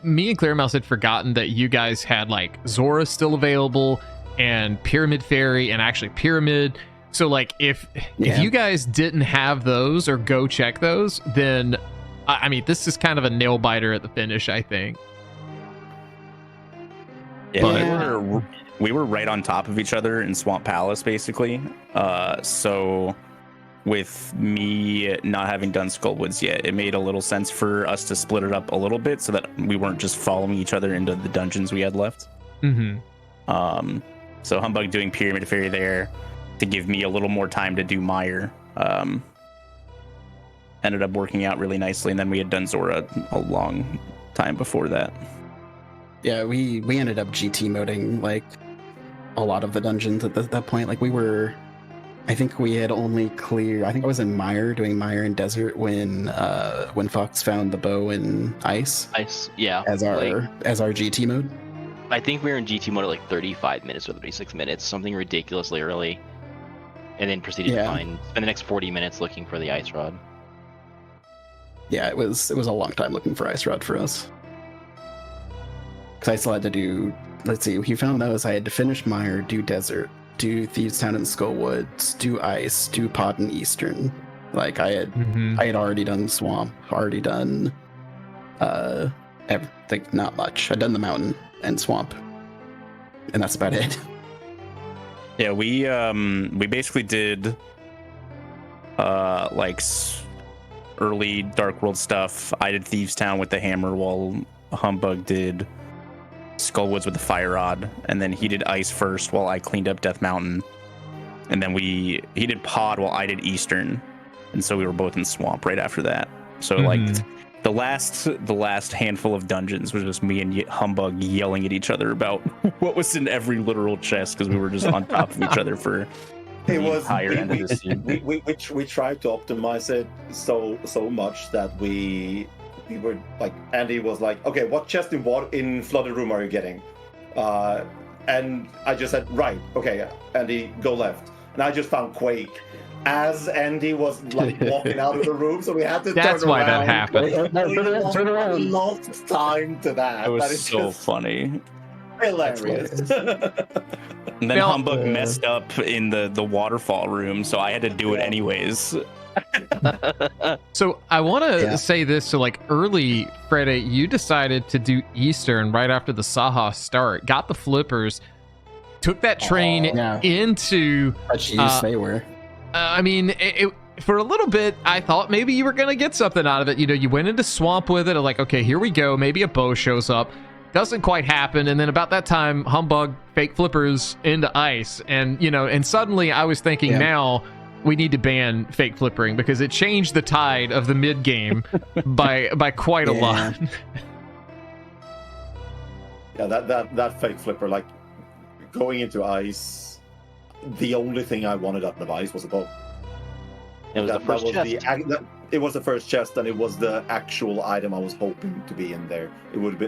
me and Clearmouse had forgotten that you guys had like Zora still available and Pyramid Fairy and actually Pyramid. So like if you guys didn't have those or go check those, then I mean this is kind of a nail biter at the finish, I think. Yeah, we were right on top of each other in Swamp Palace basically. So with me not having done Skullwoods yet, it made a little sense for us to split it up a little bit so that we weren't just following each other into the dungeons we had left. So Humbugh doing Pyramid Fairy there to give me a little more time to do Mire ended up working out really nicely, and then we had done Zora a long time before that. Yeah, we ended up GT moding like a lot of the dungeons at that point. Like I think we had only I think I was in Mire doing Mire in Desert when Windfox found the bow in Ice. Yeah. As our GT mode. I think we were in GT mode at like 35 minutes or 36 minutes, something ridiculously early. And then proceeded to spend the next 40 minutes looking for the Ice Rod. Yeah, it was a long time looking for Ice Rod for us. Because I still had to do, let's see, we found those. I had to finish Mire, do Desert, do Thieves Town and Skullwoods, do Ice, do Pod and Eastern. Like I had already done Swamp, already done everything, not much. I'd done the Mountain and Swamp. And that's about it. Yeah, we basically did like early Dark World stuff. I did Thieves Town with the hammer while Humbugh did Skullwoods with the fire rod, and then he did Ice first while I cleaned up Death Mountain, and then he did Pod while I did Eastern, and so we were both in Swamp right after that. So like the last handful of dungeons was just me and Humbugh yelling at each other about what was in every literal chest because we were just on top of each other for the entire end of the season. We tried to optimize it so much that we were like, Andy was like, okay, what chest in Flooded Room are you getting? And I just said, right, okay, Andy, go left. And I just found Quake as Andy was like walking out of the room, so we had to That's turn why around. that happened. Turn around. Lost time to that. It was that is so funny. Hilarious. And then Humbugh messed up in the waterfall room, so I had to do it anyways. So I want to say this. So like early, Freddeh, you decided to do Eastern right after the Saha start, got the flippers, took that train into... Such use they were. I mean, for a little bit, I thought maybe you were going to get something out of it. You know, you went into Swamp with it, like, okay, here we go. Maybe a bow shows up. doesn't quite happen, and then about that time, Humbugh fake flippers into ice, and and suddenly I was thinking, now we need to ban fake flippering because it changed the tide of the mid game by quite a lot. Yeah, that fake flipper, like going into ice, the only thing I wanted out of ice was a bow. It was the first chest. It was the first chest, and it was the actual item I was hoping to be in there. It would be.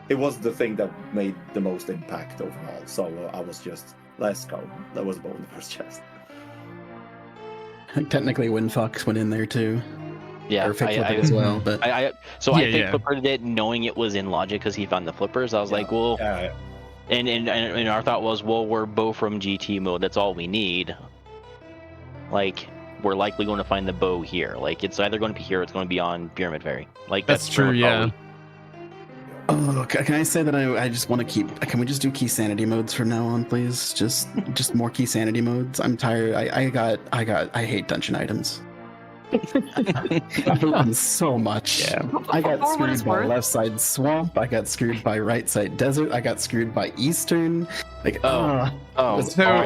It was the thing that made the most impact overall. So I was just, let's go. That was a bow in the first chest. Technically, Windfox went in there too. Yeah, or fake flipper as well. But I think flippered it knowing it was in logic because he found the flippers. I was like, well, and our thought was, well, we're bow from GT mode. That's all we need. Like, we're likely going to find the bow here. Like, it's either going to be here or it's going to be on Pyramid Ferry. Like, that's true, yeah. Oh, can I say that I just want to keep... Can we just do Keysanity modes from now on, please? Just more Keysanity modes. I'm tired. I hate dungeon items. I hate them so much. Yeah. I got screwed by left side swamp. I got screwed by right side desert. I got screwed by eastern. Like, so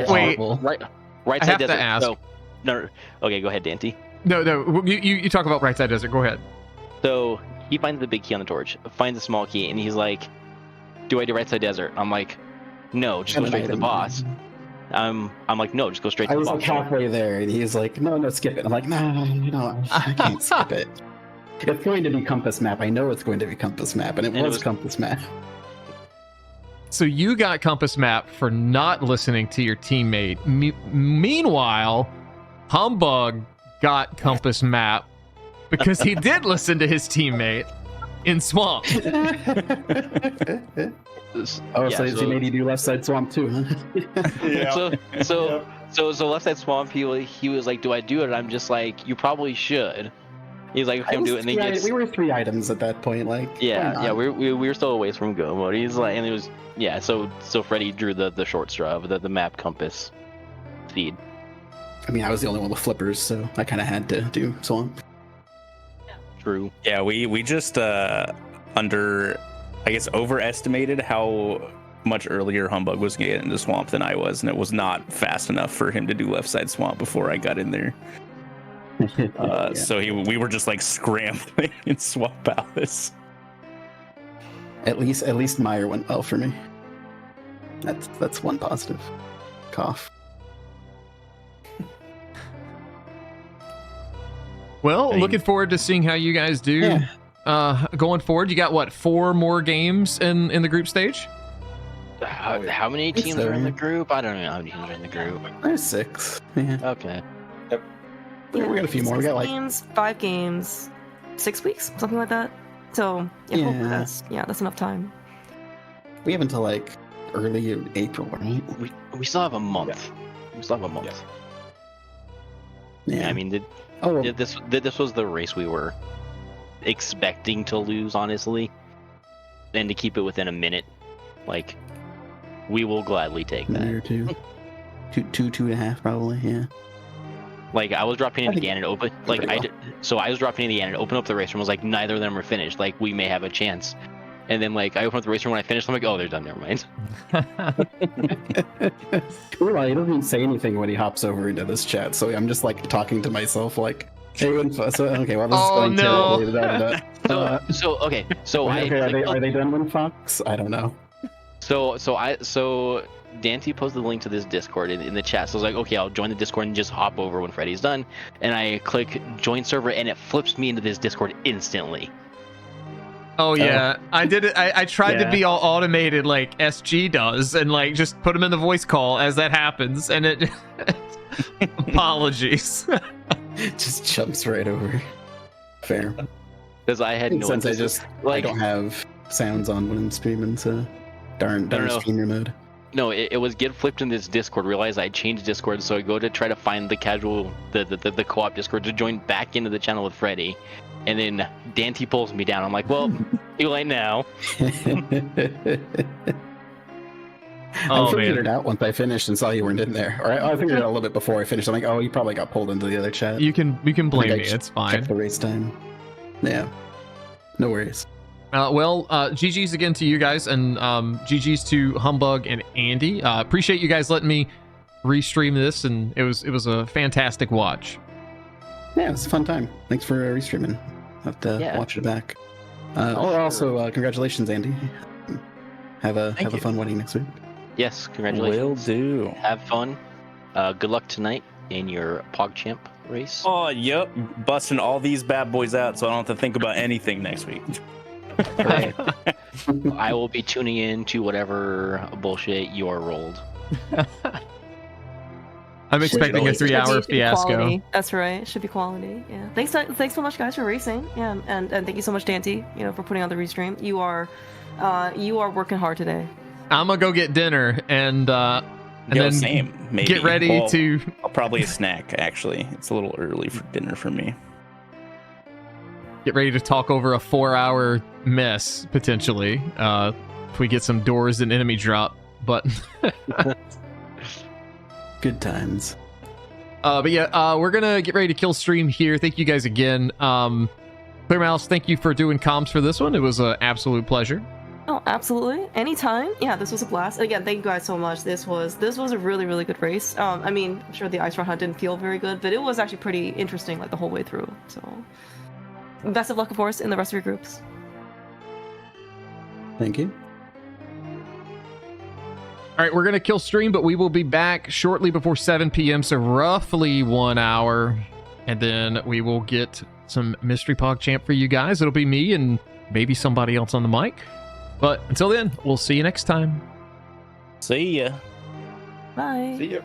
wait, right I side have desert. to ask. So, no, okay, go ahead, Dante. No, you talk about right side desert. Go ahead. So he finds the big key on the torch, finds the small key, and he's like, "Do I do right side desert?" I'm like, "No, just go straight to the boss." I'm like, "No, just go straight to the boss." I was like halfway there, and he's like, "No, skip it." I'm like, "No, I can't skip it. It's going to be compass map. I know it's going to be compass map, and it was compass map." So you got compass map for not listening to your teammate. Meanwhile, Humbugh got compass map because he did listen to his teammate in swamp. So made you do left side swamp too, huh? Yeah. So left side swamp, he was like, "Do I do it?" And I'm just like, "You probably should." He's like, "Okay, I'm doing it." And then we were 3 items at that point, like. We were still a ways from go mode. He's like, and it was So Freddie drew the short straw of the map compass feed. I mean, I was the only one with flippers, so I kind of had to do swamp. True. Yeah, we just overestimated how much earlier Humbugh was getting into swamp than I was, and it was not fast enough for him to do left side swamp before I got in there. So we were just like scrambling in Swamp Palace. At least Meyer went well for me. That's one positive. Cough. Well, looking forward to seeing how you guys do. Going forward, you got what, 4 more games in the group stage? How many teams are in the group? I don't know how many teams are in the group. There's 6. Yeah. Okay. Yep. Yeah, we got a few more. We got like 5 games, 6 weeks, something like that. So hopefully that's enough time. We have until like early April, right? We still have a month. We still have a month. Yeah. I mean, this was the race we were expecting to lose, honestly, and to keep it within a minute, like, we will gladly take that. Or two and a half, probably. Yeah. Like, I was dropping in again and open. Like, I was dropping in again and opened up the race room. Was like, neither of them are finished. Like, we may have a chance. And then, like, I opened up the race room when I finished. I'm like, oh, they're done. Never mind. He doesn't even say anything when he hops over into this chat. So I'm just like talking to myself, like, "Hey, Windfox." Okay, well, this is going terribly. Are they done, Windfox? I don't know. So Dante posted the link to this Discord in the chat. So I was like, okay, I'll join the Discord and just hop over when Freddie's done. And I click join server, and it flips me into this Discord instantly. Oh yeah, I did it. I tried to be all automated like SG does, and like just put them in the voice call as that happens, and it. Apologies. Just jumps right over. Fair. Because I had no. Since I don't have sounds on when I'm streaming, so darn streamer mode. No, it was get flipped in this Discord. Realized I changed Discord, so I go to try to find the co-op Discord to join back into the channel with Freddie, and then Dante pulls me down. I'm like, well, too late now. I figured it out once I finished and saw you weren't in there. Or I figured it out a little bit before I finished. I'm like, oh, you probably got pulled into the other chat. You can blame me. It's fine. Check the race time. Yeah, no worries. GG's again to you guys, and GG's to Humbugh and Andy. Appreciate you guys letting me restream this, and it was a fantastic watch. Yeah, it was a fun time. Thanks for restreaming. I'll have to watch it back. Also, congratulations, Andy. Have a fun wedding next week. Yes, congratulations. Will do. Have fun. Good luck tonight in your PogChamp race. Oh, yep. Busting all these bad boys out so I don't have to think about anything next week. I will be tuning in to whatever bullshit you're rolled. I'm expecting a 3-hour fiasco. Quality. That's right. Should be quality. Yeah. Thanks so much, guys, for racing. Yeah, and thank you so much, Dante, for putting on the restream. You are working hard today. I'm gonna go get dinner and then same. Maybe. Get ready to. I'll probably a snack. Actually, it's a little early for dinner for me. Get ready to talk over a 4-hour mess potentially. If we get some doors and enemy drop, but. Good times. But yeah, we're gonna get ready to kill stream here. Thank you guys again. Clear Mouse, thank you for doing comms for this one. It was an absolute pleasure. Oh, absolutely. Anytime. Yeah, this was a blast. Again, thank you guys so much. This was a really, really good race. I mean, I'm sure the ice run hunt didn't feel very good, but it was actually pretty interesting like the whole way through. So, best of luck, of course, in the rest of your groups. Thank you. All right, we're going to kill stream, but we will be back shortly before 7 p.m., so roughly 1 hour. And then we will get some Mystery PogChamp for you guys. It'll be me and maybe somebody else on the mic. But until then, we'll see you next time. See ya. Bye. See ya.